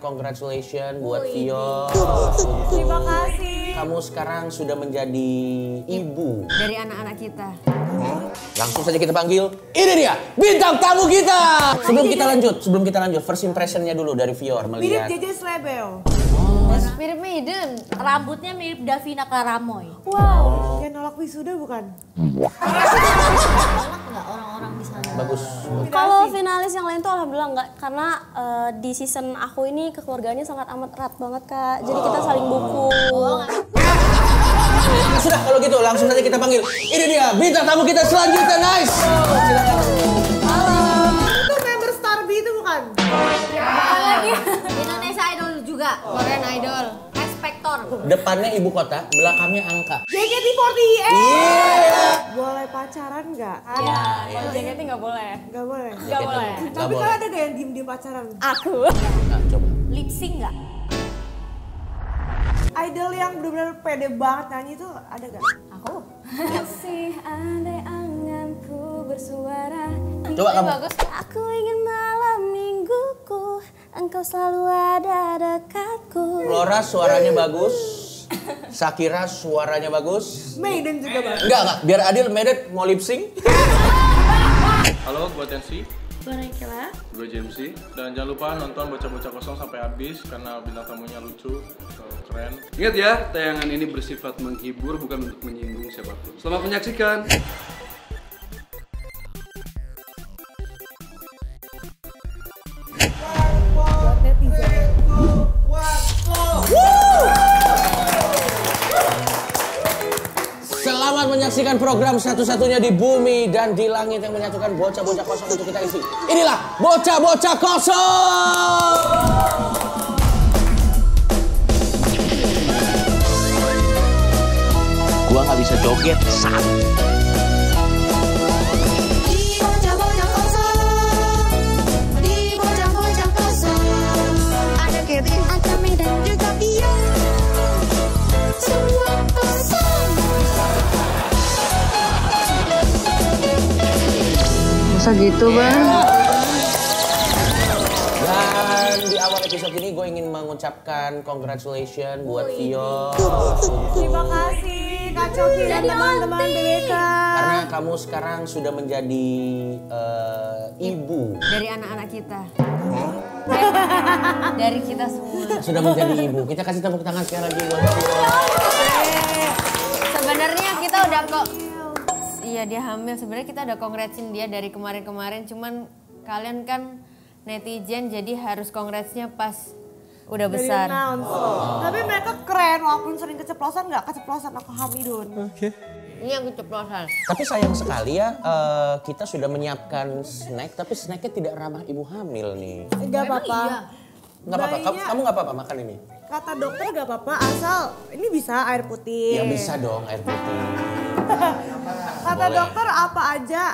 Congratulations buat Vio. Terima kasih. Kamu sekarang sudah menjadi ibu dari anak-anak kita. Langsung saja kita panggil. Ini dia bintang tamu kita. Sebelum kita lanjut, first impressionnya dulu dari Vior melihat. Mirip JJ Slebel. Mirip Maiden. Rambutnya mirip Davina Karamoy. Wow. Kayak nolak wisuda bukan? Enggak orang-orang di sana. Bagus. Kalau finalis yang lain tuh alhamdulillah enggak, karena di season aku ini kekeluargaannya sangat amat erat banget Kak. Jadi kita saling dukung. Nah, sudah kalau gitu langsung saja kita panggil. Ini dia bintang tamu kita selanjutnya, nice. Silakan. Halo. Itu member Starby itu bukan? Lagi. Indonesia Idol juga. Korean Idol. Inspektor. Depannya ibu kota, belakangnya angka. JKT48. Iya. Boleh pacaran nggak? Iya. Kalau JKT nggak boleh. Nggak boleh. Nggak boleh. Tapi kan ada gak yang diem-diem pacaran? Aku. Nah, coba. Lip sync nggak? Idol yang benar-benar pede banget nyanyi itu ada gak? Aku. Masih andai anganku bersuara. Coba kamu. Bagus. Aku ingin malam mingguku, engkau selalu ada dekatku. Flora suaranya bagus. Shakira suaranya bagus. Maiden juga banget. Enggak. Biar adil, Medet mau lip sync. Halo, gue Tensi, Gue Naikila. gue JMC. Dan jangan lupa nonton Bocah-Bocah Kosong sampai habis karena bintang tamunya lucu, so keren. Ingat ya, tayangan ini bersifat menghibur bukan untuk menyinggung siapapun. Selamat menyaksikan. Buat netizen. Selamat menyaksikan program satu-satunya di bumi dan di langit yang menyatukan bocah-bocah kosong untuk kita isi. Inilah Bocah-Bocah Kosong. Gua nggak bisa joget, sat. Ada Medan juga Vio. Semua kosong. Masa gitu, Bang? Dan di awal episode ini gue ingin mengucapkan congratulations buat Vio. Terima kasih Kak Coki dan teman-teman BBK. Karena kamu sekarang sudah menjadi ibu. Dari anak-anak kita. Dari kita semua. Sudah menjadi ibu. Kita kasih tepuk tangan sekali lagi buat Vio. Sebenarnya kita udah kok. Iya dia hamil. Sebenarnya kita udah congratsin dia dari kemarin-kemarin. Cuman kalian kan netizen jadi harus congrats-nya pas udah Dari besar. announce. Tapi mereka keren walaupun sering keceplosan nggak keceplosan aku Hamidun. Ini yang keceplosan. Tapi sayang sekali ya, kita sudah menyiapkan snack, tapi snacknya tidak ramah ibu hamil nih. Nggak apa-apa. Nggak apa-apa, Bayinya- kamu nggak apa-apa makan ini? Kata dokter nggak apa-apa asal ini bisa air putih. Ya bisa dong air putih. Kata Boleh. dokter apa aja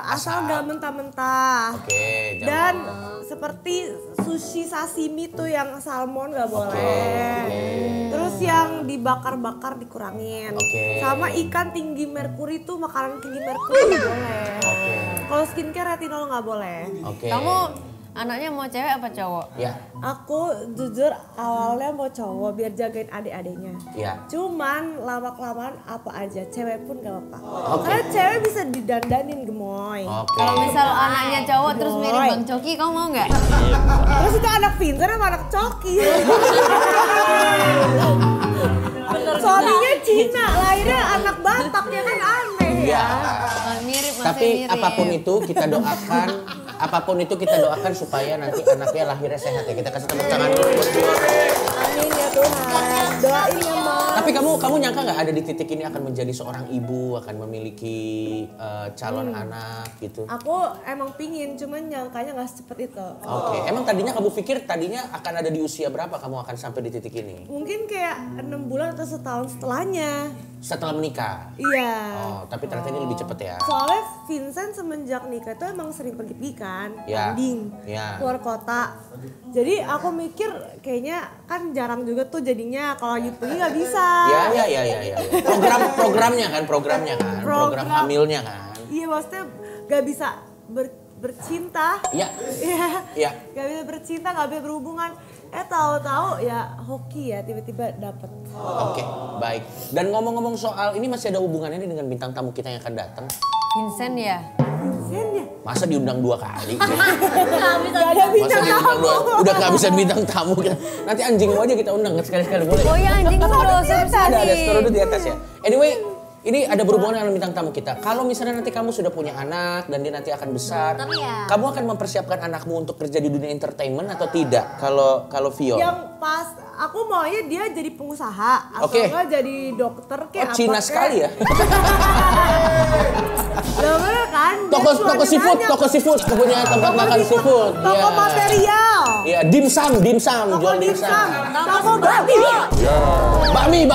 asal nggak mentah-mentah. Oke, Dan jangan. seperti sushi sashimi tuh yang salmon nggak boleh. oke. Terus yang dibakar-bakar dikurangin. Oke. Sama ikan tinggi merkuri tuh makanan tinggi merkuri nggak boleh. Oke. Kalau skincare retinol nggak boleh. Oke. Kamu anaknya mau cewek apa cowok? Ya, Aku jujur awalnya mau cowok biar jagain adik-adiknya. ya. Cuman lama-kelamaan apa aja, cewek pun gak apa-apa. Oke. Karena cewek bisa didandanin gemoy. Oke. Kalau misal anaknya cowok terus mirip Boy. Bang Coki, kamu mau nggak? Terus itu anak Vincent sama anak Coki. Suaminya Cina, lahirnya anak Batak ya kan aneh Iya. ya. Mirip, masih Tapi mirip. apapun itu kita doakan supaya nanti anaknya lahirnya sehat ya. Kita kasih tepuk tangan dulu buat Vio. Amin ya Tuhan. Doain ya Mas. Tapi kamu nyangka nggak ada di titik ini akan menjadi seorang ibu, akan memiliki calon anak gitu? Aku emang pingin, cuman nyangkanya gak secepat itu. Oke, emang tadinya kamu pikir tadinya akan ada di usia berapa kamu akan sampai di titik ini? Mungkin kayak 6 bulan atau setahun setelahnya. Setelah menikah? Iya. Oh, tapi ternyata ini lebih cepet ya? Soalnya Vincent semenjak nikah itu emang sering pergi-pergi kan, Ya. tanding, Ya. keluar kota. Jadi aku mikir kayaknya kan jarang juga tuh jadinya kalau lagi pergi nggak bisa. Ya. Programnya kan. Program hamilnya kan. Iya maksudnya nggak bisa bercinta. Iya. Iya. Iya. Gak bisa bercinta, gak bisa berhubungan. Tahu-tahu ya hoki ya tiba-tiba dapet. Oke, baik. Dan ngomong-ngomong soal ini masih ada hubungannya nih dengan bintang tamu kita yang akan datang. Vincent ya? Vincent ya? Masa diundang 2 kali? Gak ada bintang tamu. Udah kehabisan bintang tamu. Nanti anjingmu aja kita undang sekali-sekali boleh. Oh ya anjing dulu, Ada Storudut di atas ya. Anyway, ini ada berhubungan dengan bintang tamu kita. Kalau misalnya nanti kamu sudah punya anak dan dia nanti akan besar, kamu akan mempersiapkan anakmu untuk kerja di dunia entertainment atau tidak? Kalau Vio? Yang pas aku maunya dia jadi pengusaha atau enggak jadi dokter kayak apa. Cina sekali ya. Loh bener kan? Toko seafood, punya tempat makan seafood. Toko material. Iya, dimsum, jual dimsum. Toko babi. Bakmi.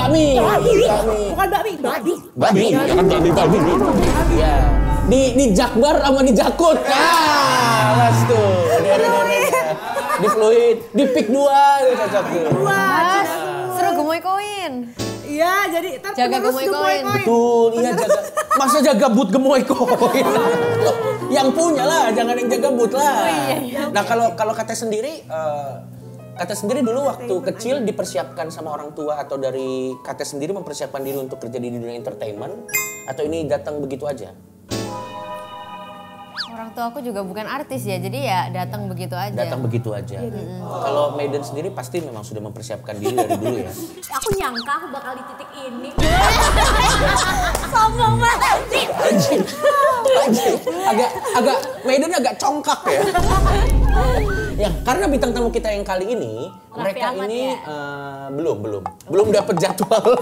Bukan babi. Babi. Iya. Di Jakbar sama di Jakut. Las tuh. Di Fluid, di Pik 2 cocok tuh. Suruh gemoy koin. Iya, jadi jaga gemoy koin. Betul, iya jaga. Masa jaga but gemoy koin? Yang punya lah, jangan yang jaga but lah. Nah kalau Kate sendiri, Kate sendiri dulu waktu kecil dipersiapkan sama orang tua atau dari Kate sendiri mempersiapkan diri untuk kerja di dunia entertainment atau ini datang begitu aja? Orang tua aku juga bukan artis ya, jadi ya datang begitu aja. Datang begitu aja. Kalau Maiden sendiri pasti memang sudah mempersiapkan diri dari dulu ya. Aku nyangka aku bakal di titik ini. Sombong banget. Anjing. Agak Maiden agak congkak ya. Ya, karena bintang tamu kita yang kali ini, mereka ini belum dapat jadwal.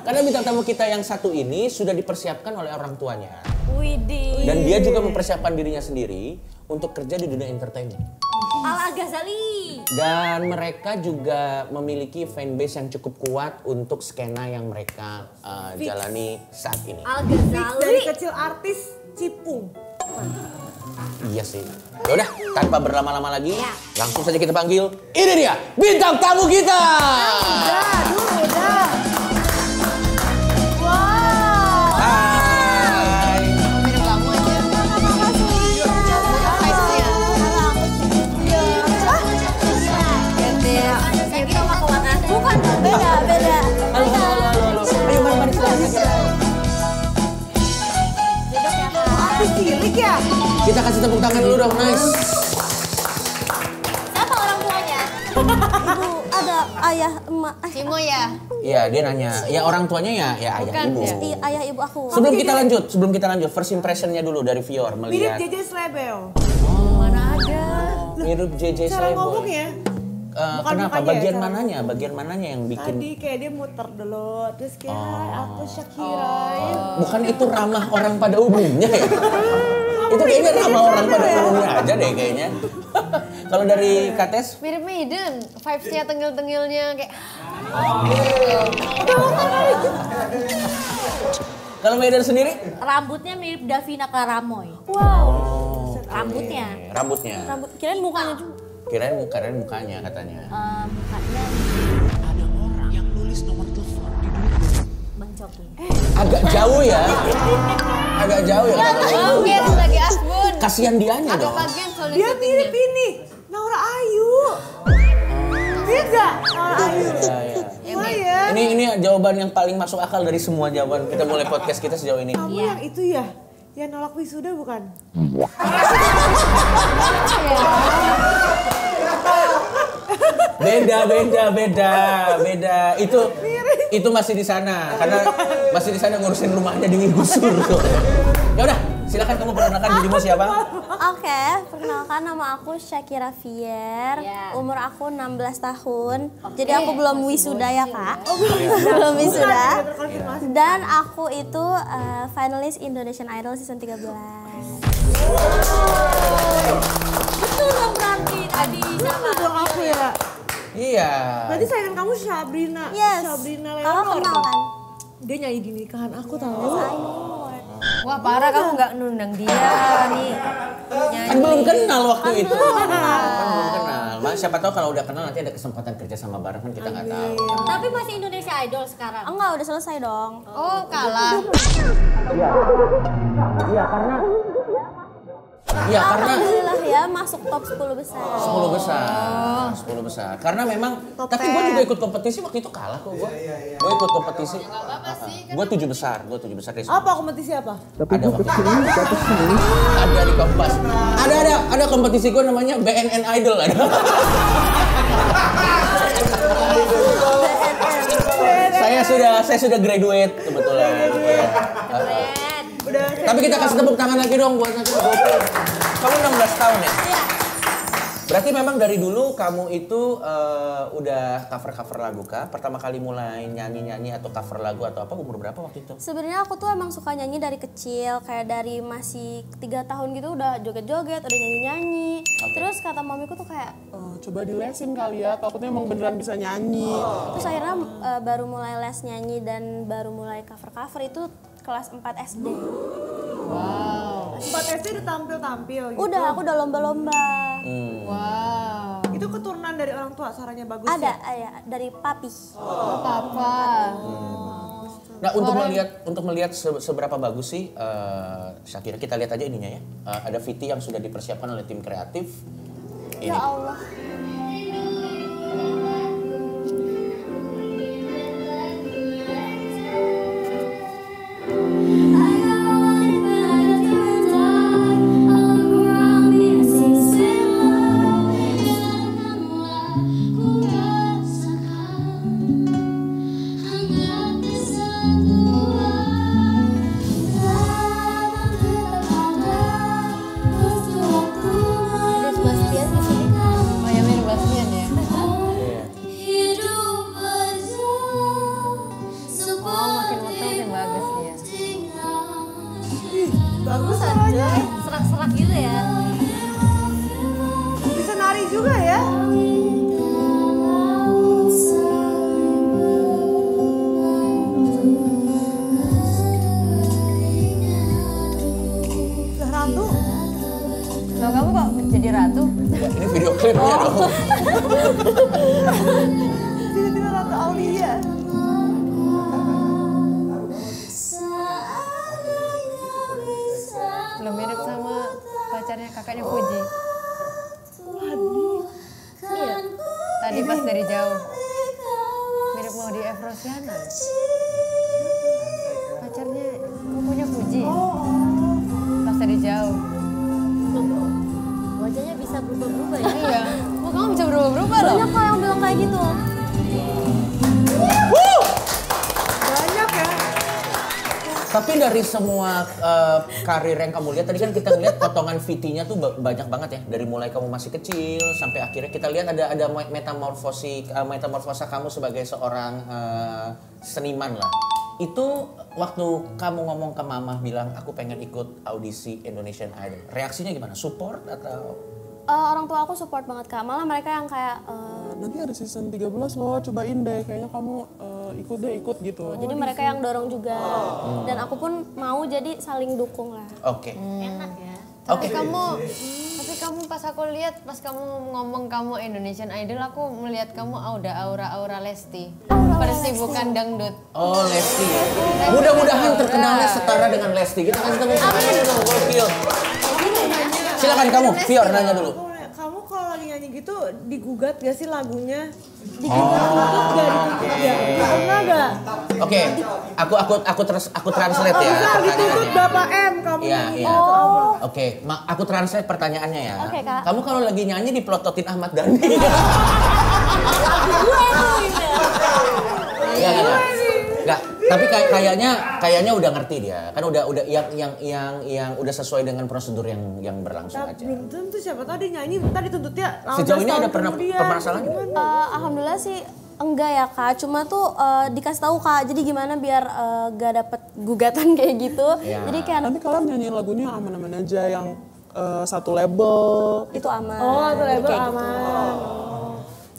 Karena bintang tamu kita yang satu ini sudah dipersiapkan oleh orang tuanya. Widih. Dan dia juga mempersiapkan dirinya sendiri untuk kerja di dunia entertainment. Al-Ghazali. Dan mereka juga memiliki fanbase yang cukup kuat untuk skena yang mereka jalani saat ini. Al-Ghazali. Dari kecil artis Cipung. Iya sih. Yaudah, tanpa berlama-lama lagi, langsung saja kita panggil. Ini dia, bintang tamu kita. Udah. Hai. Minum kamu aja. Bukan, beda. Halo. Ayo mari silakan. Duduk ya, Kak. Artis cilik ya? Kita kasih tepuk tangan dulu dong, nice. Siapa orang tuanya? Ibu, ada ayah, emak. Cimo ya? Iya, dia nanya. Ya orang tuanya ya ayah Bukan, ibu. ya. Ayah ibu aku. Sebelum kita lanjut, first impressionnya dulu dari Vior Mirip melihat. JJ Slebel. Mana ada? Mirip JJ Cara Sleboy. ngomong ya? Kenapa? mukanya ya, Bagian mananya yang bikin? Tadi kayak dia muter dulu, terus kayak aku Shakira. Bukan itu ramah orang pada umumnya ya? Itu kayaknya ramah orang pada umumnya aja deh kayaknya. Kalau dari Kates? Mirip Maiden, vibes-nya tengil-tengilnya kayak Kalau Maiden sendiri? Rambutnya mirip Davina Karamoy. Rambutnya. Rambutnya. Kirain mukanya juga. Kirain mukanya katanya. Mukanya. Ada orang yang nulis nomor telepon di duit. Bang Coki. Agak jauh ya. Agak jauh ya. bagian lagi Asbun. Kasihan dianya Ada dong. bagian Dia solicitingnya. mirip ini, Naura Ayu. Mirip gak Naura Ayu? Iya. Lumayan. Ini jawaban yang paling masuk akal dari semua jawaban kita mulai podcast kita sejauh ini. Kamu yang itu ya? Yang nolak wisuda bukan? Beda. Itu masih di sana karena masih di sana ngurusin rumahnya digusur. Ya udah, silakan kamu perkenalkan dirimu siapa? Oke, perkenalkan nama aku Shakira Vier. Umur aku 16 tahun. Jadi aku belum wisuda ya, Kak. Belum wisuda. Dan aku itu finalis Indonesian Idol season 13. Betul dong berarti tadi sama. Dong aku ya. Iya. Berarti sayangan kamu Sabrina. Yes. Sabrina Kakak Leonor. kenal kan? Dia nyanyi di nikahan aku tahu. Wah parah kamu nggak nundang dia nih. Kan belum kenal waktu itu. Kan belum kenal. Mas, siapa tahu kalau udah kenal nanti ada kesempatan kerja sama bareng kan kita nggak tahu. Tapi masih Indonesia Idol sekarang? Enggak, udah selesai dong. Oh kalah. Iya karena Iya, karena alhamdulillah ya masuk top 10 besar. 10 besar. 10 besar. Karena memang tapi gue juga ikut kompetisi waktu itu kalah kok gue. Gue ikut kompetisi. Gue 7 besar, dari semua. Apa kompetisi apa? Ada waktu itu. Ada di Kompas. Ada kompetisi gue namanya BNN Idol ada. Saya sudah graduate kebetulan. Tapi kita kasih tepuk tangan lagi dong buat nanti. Kamu 16 tahun ya? Iya. Berarti memang dari dulu kamu itu udah cover lagu kah? Pertama kali mulai nyanyi atau cover lagu atau apa umur berapa waktu itu? Sebenarnya aku tuh emang suka nyanyi dari kecil, kayak dari masih 3 tahun gitu udah joget-joget, udah nyanyi-nyanyi. Terus kata mamiku tuh kayak coba dilesin kali ya, takutnya emang beneran bisa nyanyi. Terus akhirnya baru mulai les nyanyi dan baru mulai cover itu kelas 4 SD. Wow. 4 SD udah tampil gitu? Udah, aku udah lomba-lomba. Wow. Itu keturunan dari orang tua, suaranya bagus Ada, ya? dari papi. Papa. Nah untuk melihat seberapa bagus sih Shakira, kita lihat aja ininya ya. Ada VT yang sudah dipersiapkan oleh tim kreatif. Ini. Ya Allah. Bagus aja. Serak-serak gitu ya. Bisa nari juga ya. Ratu. Loh, kamu kok jadi ratu? Ya, ini video klipnya dong. Tiba-tiba Ratu Aulia. Lo mirip sama pacarnya kakaknya Fuji. Iya. Tadi pas dari jauh. Mirip mau di Efrosiana. Pacarnya kukunya Fuji. Pas dari jauh. Wajahnya bisa berubah-berubah ya. Iya. Oh, kamu bisa berubah-berubah loh. Banyak kok yang bilang kayak gitu. Banyak ya. Tapi dari semua karir yang kamu lihat, tadi kan kita lihat potongan VT-nya tuh banyak banget ya. Dari mulai kamu masih kecil sampai akhirnya kita lihat ada metamorfosa kamu sebagai seorang seniman lah. Itu waktu kamu ngomong ke mama bilang aku pengen ikut audisi Indonesian Idol. Reaksinya gimana? Support atau? Orang tua aku support banget Kak. Malah mereka yang kayak Nanti ada season 13 loh, cobain deh. Kayaknya kamu ikut gitu. jadi mereka yang dorong juga. Dan aku pun mau jadi saling dukung lah. Oke. Enak ya. Tapi kamu pas aku lihat pas kamu ngomong kamu Indonesian Idol, aku melihat kamu ada aura Lesti. Persibukan dangdut. Oh, Lesti. Mudah-mudahan terkenalnya setara dengan Lesti. Kita kasih tepuk tangan dong buat Fior. Silakan kamu, Fior nanya dulu. Kamu kalau lagi nyanyi gitu digugat gak sih lagunya? Digugat gak dituntut ya? Pernah gak? Oke, aku translate ya Bisa dituntut pertanyaannya. Bapak M kamu Iya, nyanyi iya. atau apa? Oke, aku translate pertanyaannya ya. Oke, Kak. Kamu kalau lagi nyanyi dipelototin Ahmad Dhani. Enggak, tapi kayaknya udah ngerti dia. Kan udah yang udah sesuai dengan prosedur yang berlangsung aja. Belum tentu siapa tahu dia nyanyi bentar dituntutnya 18 Sejauh ini tahun ada pernah kemudian. permasalahan nggak? Alhamdulillah sih enggak ya Kak. Cuma tuh dikasih tahu Kak. Jadi gimana biar gak dapet gugatan kayak gitu. Ya. Jadi kayak Nanti kalian nyanyiin lagunya yang aman-aman aja, yang satu label. itu aman. Oh, itu label Kayak gitu. aman.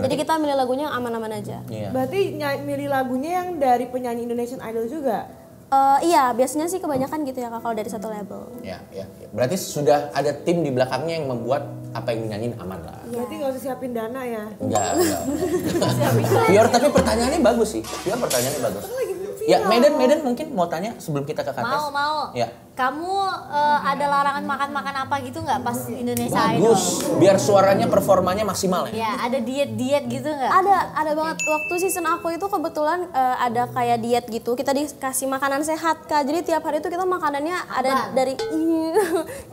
Jadi kita milih lagunya yang aman-aman aja. Iya. Berarti milih lagunya yang dari penyanyi Indonesian Idol juga? Iya, biasanya sih kebanyakan gitu ya Kak kalau dari satu label. Ya. Berarti sudah ada tim di belakangnya yang membuat apa yang dinyanyiin aman lah. Berarti nggak usah siapin dana ya? Enggak. Fior, tapi pertanyaannya bagus sih. Fior pertanyaannya bagus. Ya, Medan mungkin mau tanya sebelum kita ke Kates. Mau. Ya. Kamu ada larangan makan-makan apa gitu nggak pas Indonesia Idol? Bagus, biar suaranya performanya maksimal ya. Ya, ada diet-diet gitu nggak? Ada banget. Waktu season aku itu kebetulan ada kayak diet gitu. Kita dikasih makanan sehat, Kak. Jadi tiap hari itu kita makanannya ada dari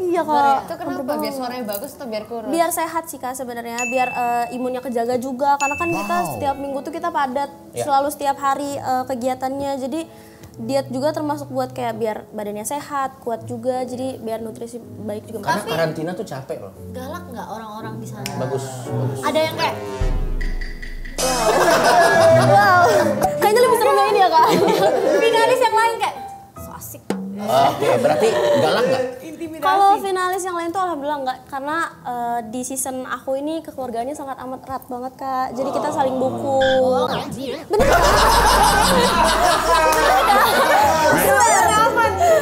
iya Kak. Itu kenapa? Biar suaranya bagus atau biar kurus? Biar sehat sih Kak sebenarnya, biar imunnya kejaga juga. Karena kan kita setiap minggu tuh kita padat, selalu setiap hari kegiatannya. Jadi diet juga termasuk buat kayak biar badannya sehat, kuat juga, jadi biar nutrisi baik juga. Karena karantina tuh capek loh. Galak nggak orang-orang di sana? Bagus. Ada yang kayak Wow, kayaknya lebih seru yang ini ya Kak. finalis yang lain kayak so asik. Oke, berarti galak nggak? Kalau finalis yang lain tuh alhamdulillah enggak, karena di season aku ini kekeluargaannya sangat amat erat banget Kak. Jadi kita saling dukung.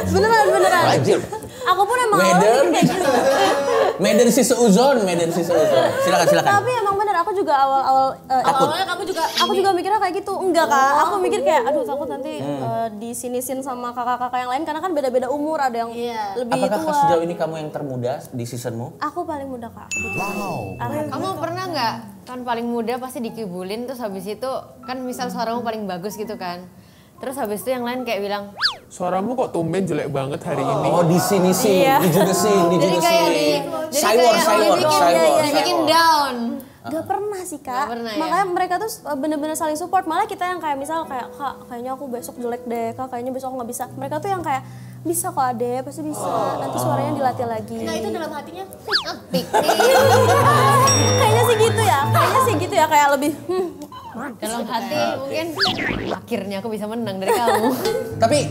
Beneran. Wajib. Aku pun emang awalnya kayak gitu. Medan si seuzon. Silakan. Tapi emang bener, aku juga awalnya aku juga mikirnya kayak gitu. Enggak Kak, aku mikir kayak aduh takut nanti disinisin sama kakak-kakak yang lain karena kan beda-beda umur, ada yang lebih Apakah tua. sejauh ini kamu yang termuda di seasonmu? Aku paling muda Kak. Wow. Kamu pernah nggak kan paling muda pasti dikibulin terus habis itu kan misal suaramu paling bagus gitu kan. Terus habis itu yang lain kayak bilang, Suaramu kok tumben jelek banget hari ini. Oh di sini sih, dijudesin. Saywar. dibikin down. Gak pernah sih Kak, pernah, ya? makanya mereka tuh bener-bener saling support. Malah kita yang kayak misal kayak Kak kayaknya aku besok jelek deh, Kak kayaknya besok aku gak bisa. Mereka tuh yang kayak bisa kok Ade, pasti bisa, nanti suaranya dilatih lagi. Nah itu dalam hatinya Kayaknya sih gitu ya, kayak lebih Dalam hati mungkin akhirnya aku bisa menang dari kamu. Tapi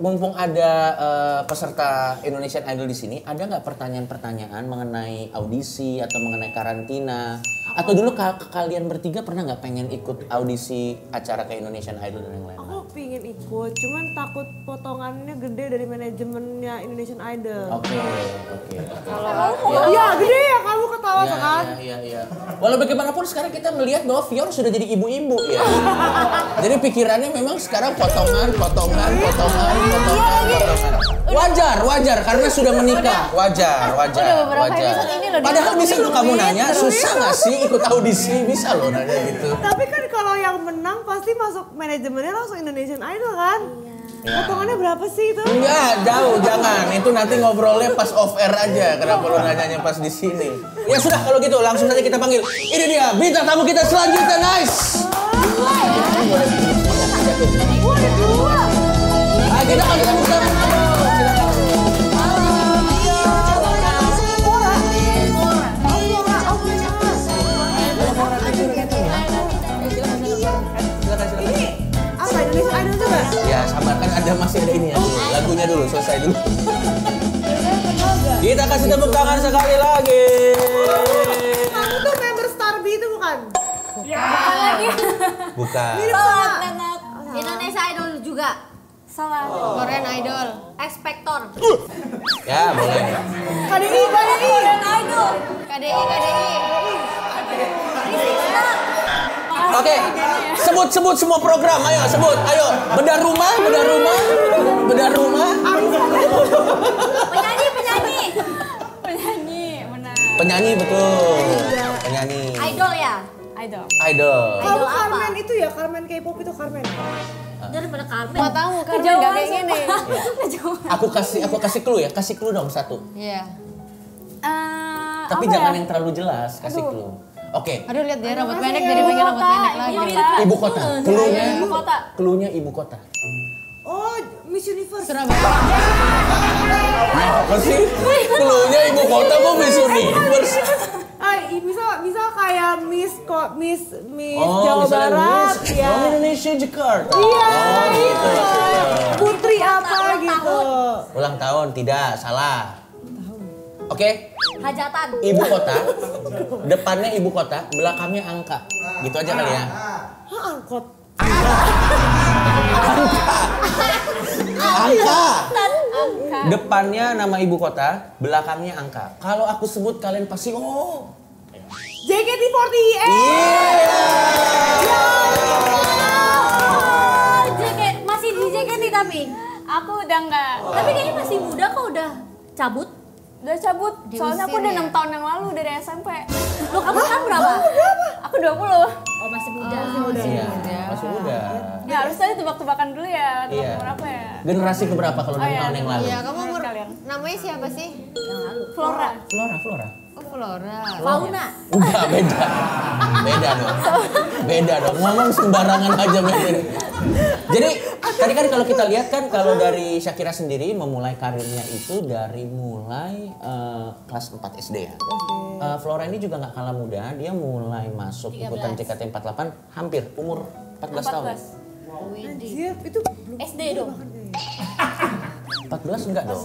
mumpung ada peserta Indonesian Idol di sini, ada nggak pertanyaan-pertanyaan mengenai audisi atau mengenai karantina? Atau dulu kalian bertiga pernah nggak pengen ikut audisi acara ke Indonesian Idol dan yang lain-lain? Aku pingin ikut, cuman takut potongannya gede dari manajemennya Indonesian Idol. Oke. Ya gede ya, kamu ketawa kan? Iya. Walau bagaimanapun sekarang kita melihat bahwa Fior sudah jadi ibu-ibu ya. Jadi pikirannya memang sekarang potongan. Wajar karena sudah menikah. Wajar. Padahal bisa loh kamu nanya, susah nggak sih ikut audisi? Bisa loh nanya gitu. Tapi kan kalau yang menang pasti masuk manajemennya langsung Indonesian Idol kan? Potongannya berapa sih itu? Enggak, jauh, jangan. Itu nanti ngobrolnya pas off air aja. Kenapa lo nanyanya pas di sini? Ya sudah, kalau gitu langsung saja kita panggil. Ini dia bintang tamu kita selanjutnya, nice. Kita panggil tamu kita. Indonesian Idol juga? Ya sabar, kan masih ada ini ya. Lagunya dulu, selesai dulu. Kita kasih tepuk tangan sekali lagi. Kamu tuh member Starby itu bukan? Ya. Bukan lagi. Bukan. Indonesia Idol juga. salah. Korean Idol. Expector. Ya boleh. KDI. Idol. KDI. Oke, sebut semua program, ayo sebut, ayo. Bedah rumah. Penyanyi betul. Penyanyi. Idol ya? Idol. Kamu Carmen itu ya, Carmen K-pop itu Carmen. Daripada Carmen. Mau tahu Carmen nggak kayak gini? Aku kasih clue ya, kasih clue dong satu. Iya. Tapi jangan yang terlalu jelas, kasih clue. Oke. Aduh lihat dia rambut pendek jadi pengen rambut pendek lagi. Ibu kota. Cluenya ibu kota. Oh, Miss Universe. Surabaya. Apa sih? Cluenya ibu kota kok Miss Universe? Misal kayak Miss Jawa Barat ya. Indonesia Jakarta. Iya, gitu. Putri apa gitu. Ulang tahun tidak, salah. Oke. Hajatan. Ibu kota. Depannya ibu kota, belakangnya angka. Gitu aja kali ya. Angkot. Angka. Depannya nama ibu kota, belakangnya angka. Kalau aku sebut kalian pasti JKT48. Masih di JKT tapi Aku udah enggak. Tapi kayaknya masih muda kok udah cabut. Udah cabut, soalnya aku udah 6 tahun yang lalu dari SMP. Loh, kamu sekarang berapa? Aku 20. Oh, masih muda. Iya, masih muda. Ya harus tadi tebak-tebakan dulu ya, Iya. berapa ya? Generasi keberapa kalau 6 tahun yang lalu? Iya, kamu umur namanya siapa sih? Flora. Flora. Oh, Flora. Fauna. Enggak, beda. Beda dong. Ngomong sembarangan aja beda. Jadi tadi kan kalau kita lihat kan kalau dari Shakira sendiri memulai karirnya itu dari mulai kelas 4 SD ya. Flora ini juga nggak kalah muda, dia mulai masuk ikutan JKT48 hampir umur 14 tahun. Anjir, itu belum SD dong. 14 enggak dong?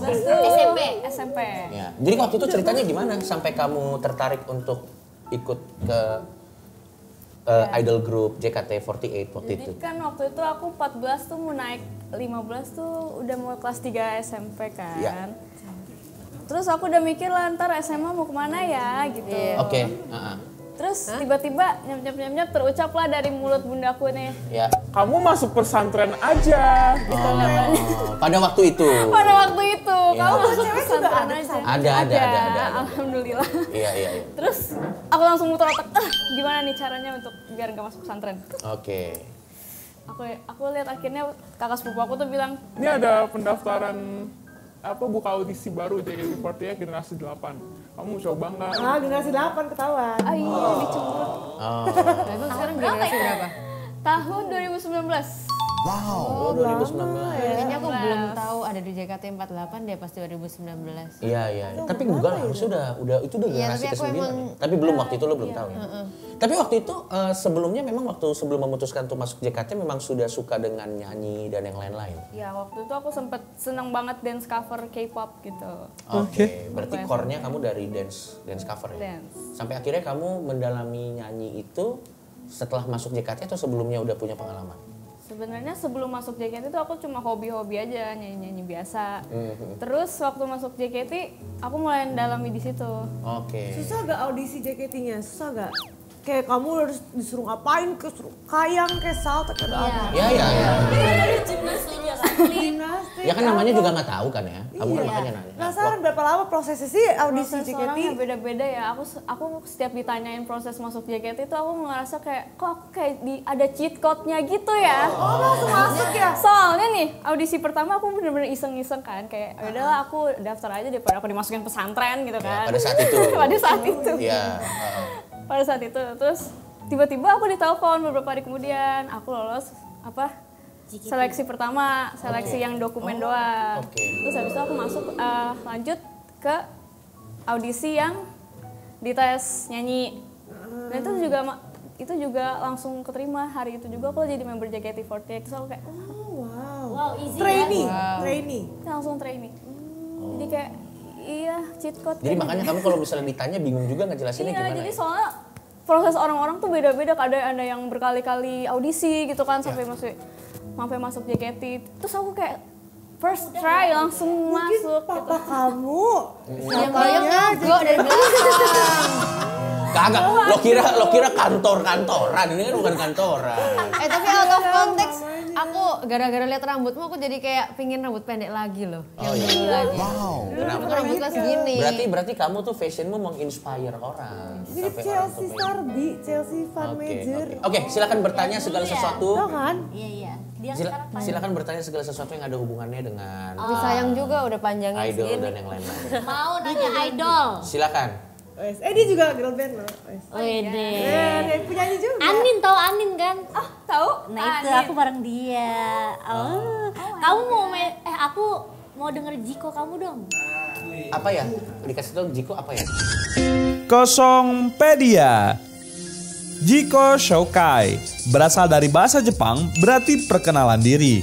SMP. Ya. Jadi waktu itu ceritanya gimana sampai kamu tertarik untuk ikut ke idol group JKT48 waktu itu? Jadi kan waktu itu aku 14 tuh mau naik 15 tuh udah mau kelas 3 SMP kan. Ya. Terus aku udah mikir lah ntar SMA mau kemana ya gitu. Oke. Terus tiba-tiba nyap terucap lah dari mulut bundaku nih. Ya. Kamu masuk pesantren aja. Gitu Pada waktu itu. Pada waktu itu, Ya. kamu masuk pesantren aja. Ada. Alhamdulillah. Iya. Terus aku langsung muter otak, gimana nih caranya untuk biar nggak masuk pesantren? Oke. Aku lihat akhirnya kakak sepupu aku tuh bilang, Ini ada pendaftaran buka audisi baru JKT48 generasi 8. Kamu coba nggak? Ah, generasi 8 ketahuan. iya dicemplung. Emang sekarang generasi berapa? Tahun 2019. Wow, 2019. Kayaknya aku belum tahu ada di JKT48 deh pas 2019. Iya. Tapi enggak lah, harusnya udah itu udah generasi ke-9. Tapi belum waktu itu lo belum tahu ya. Tapi waktu itu sebelumnya memang waktu sebelum memutuskan untuk masuk JKT memang sudah suka dengan nyanyi dan yang lain-lain. Ya waktu itu aku sempet seneng banget dance cover K-pop gitu. Oke. Berarti core-nya kamu dari dance cover ya? Dance. Sampai akhirnya kamu mendalami nyanyi itu setelah masuk JKT atau sebelumnya udah punya pengalaman? Sebenarnya sebelum masuk JKT itu aku cuma hobi-hobi aja, nyanyi-nyanyi biasa. Terus waktu masuk JKT, aku mulai mendalami di situ. Oke. Susah gak audisi JKT-nya? Susah gak? Kayak kamu harus disuruh ngapain, disuruh kayang, kayak salto, kayak apa? Iya. Dari gimnastik ya kan? Gimnastik. Ya kan namanya juga nggak tahu kan ya. Kamu kan makanya nanya. Penasaran berapa lama prosesnya sih audisi Proses JKT? orangnya beda-beda ya. Aku setiap ditanyain proses masuk JKT itu aku ngerasa kayak kok aku kayak ada cheat code-nya gitu ya. Oh, langsung masuk ya? Soalnya nih audisi pertama aku bener-bener iseng-iseng kan kayak yaudahlah aku daftar aja daripada aku dimasukin pesantren gitu kan. Ya, pada saat itu. Pada saat itu. Iya. Pada saat itu terus tiba-tiba aku ditelepon beberapa hari kemudian aku lolos seleksi pertama, seleksi yang dokumen doang. Terus habis itu aku masuk lanjut ke audisi yang dites nyanyi. Dan itu juga langsung keterima hari itu juga aku jadi member JKT48. Terus aku kayak Wow, easy trainee. langsung trainee. Jadi kayak iya cheat code. Jadi makanya kamu kalau misalnya ditanya bingung juga ngejelasinnya gimana. Iya, jadi soalnya proses orang-orang tuh beda-beda. Ada yang berkali-kali audisi gitu kan sampai masuk JKT. Terus aku kayak first try langsung masuk. Papa gitu. kamu. Yang gue dari belakang. Kagak, lo kira kantoran, ini kan bukan kantoran. Tapi out of context, aku gara-gara lihat rambutmu aku jadi kayak pingin rambut pendek lagi loh. Yang dulu lagi. Wow, kenapa? Aku rambutnya segini. Berarti kamu tuh fashionmu menginspire orang. Jadi Chelsea Sarbi, Chelsea Van Major. Oke, silakan bertanya segala sesuatu. Tahu kan? Iya. Dia sekarang panjang. Silakan bertanya segala sesuatu yang ada hubungannya dengan Tapi sayang juga udah panjangnya idol segini. dan yang lain-lain. Mau nanya idol. Silakan. Dia juga girl band loh. Wede. Penyanyi juga. Anin tahu Anin kan? Tahu? Nah itu aku bareng dia. Kamu mau aku mau denger Jiko kamu dong. Apa ya? Dikasih tahu Jiko apa ya? Kosongpedia. Jiko Shokai berasal dari bahasa Jepang berarti perkenalan diri.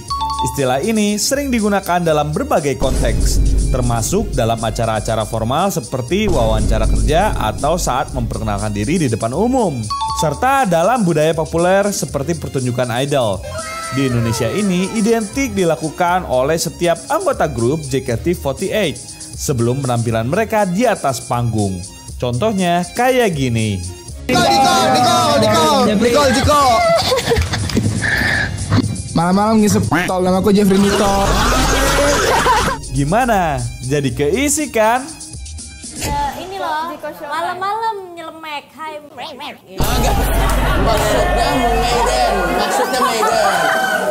Istilah ini sering digunakan dalam berbagai konteks, termasuk dalam acara-acara formal seperti wawancara kerja atau saat memperkenalkan diri di depan umum, serta dalam budaya populer seperti pertunjukan idol. Di Indonesia ini identik dilakukan oleh setiap anggota grup JKT48 sebelum penampilan mereka di atas panggung. Contohnya kayak gini. Malam-malam ngisep tol, nama aku Jeffrey Nito. Gimana? Jadi keisi kan? Ini loh, malam-malam nyelemek. Hai.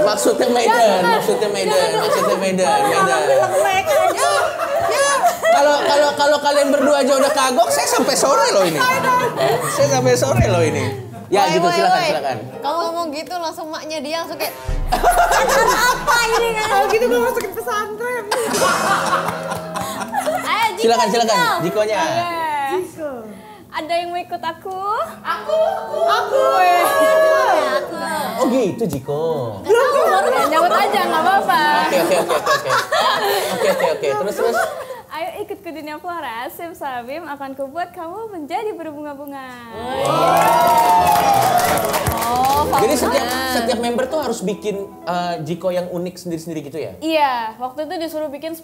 Maksudnya Medan. Kalau kalian berdua aja udah kagok, saya sampai sore loh ini. Ya gitu, silakan. Kamu ngomong gitu langsung maknya dia langsung kayak Apa ini kan? Kalau gitu gue masukin pesantren. Silakan, Jikonya. Jiko. Ada yang mau ikut aku? Aku. Oh gitu, Jiko. Nyambut aja, nggak apa-apa. Oke. Terus. Ayo ikut ke dunia Flora. Sim Sabim akan kubuat kamu menjadi berbunga-bunga. Jadi setiap member tuh harus bikin Jiko yang unik sendiri-sendiri gitu ya? Iya, waktu itu disuruh bikin 10.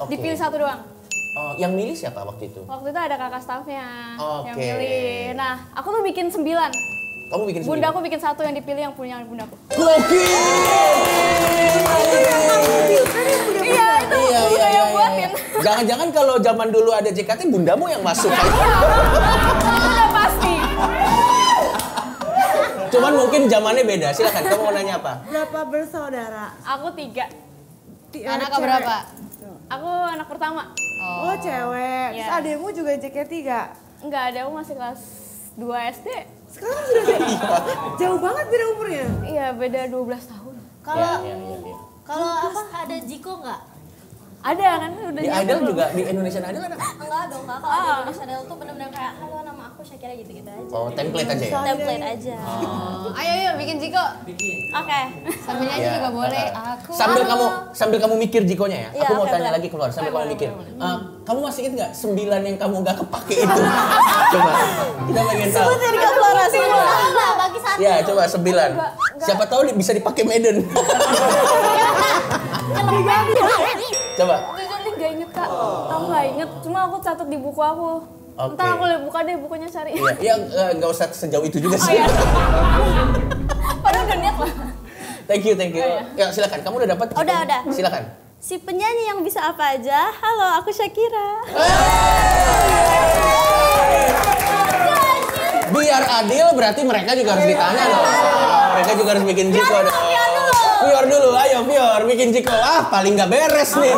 Dipilih 1 doang. Yang milih siapa waktu itu? Waktu itu ada kakak staffnya yang Oke. milih. Nah, aku tuh bikin 9. Kamu bikin 9? Bunda aku bikin 1 yang dipilih yang punya bundaku. Gokil! Iya, itu bunda yang buatin. Jangan-jangan kalau zaman dulu ada JKT, bundamu yang masuk. Udah pasti. Cuman mungkin zamannya beda. Silakan, kamu mau nanya apa? Berapa bersaudara? Aku 3. anak berapa? Aku anak pertama. Oh cewek. Terus adekmu juga JKT gak? Enggak, ada, aku masih kelas 2 SD. Sekarang sudah jauh banget beda umurnya? Iya, beda 12 tahun. Kalau apa ada Jiko nggak? Ada kan, udah di Idol juga, di Indonesian Idol ada? Enggak dong kak, kalau di Indonesian Idol tuh bener-bener kayak halo nama aku Shakira gitu-gitu aja. Oh, template aja ya? Template aja. Ayo bikin Jiko. Oke. Sambil nyanyi juga boleh. Sambil kamu mikir Jikonya ya? Iya, Aku mau oke, tanya boleh. lagi keluar, sambil kamu mikir. Kamu masih ingat nggak 9 yang kamu nggak kepake itu? Coba, kita pengen tahu. Sebutin Kak Flora semua. Bagi satu. Ya, coba 9. Siapa tahu bisa dipakai Medan. Coba. Jujur gak inget kak, aku gak inget, cuma aku catat di buku aku. Oke. Ntar aku buka deh bukunya cari. Iya, nggak usah sejauh itu juga sih. Padahal udah niat lah. Thank you. Ya silakan, kamu udah dapat? Udah. Silakan. Si penyanyi yang bisa apa aja, halo aku Shakira. Biar adil berarti mereka juga harus ditanya dong. Mereka juga harus bikin Jiko dong. Fior dulu, ayo Fior, bikin Jiko. Paling nggak beres nih.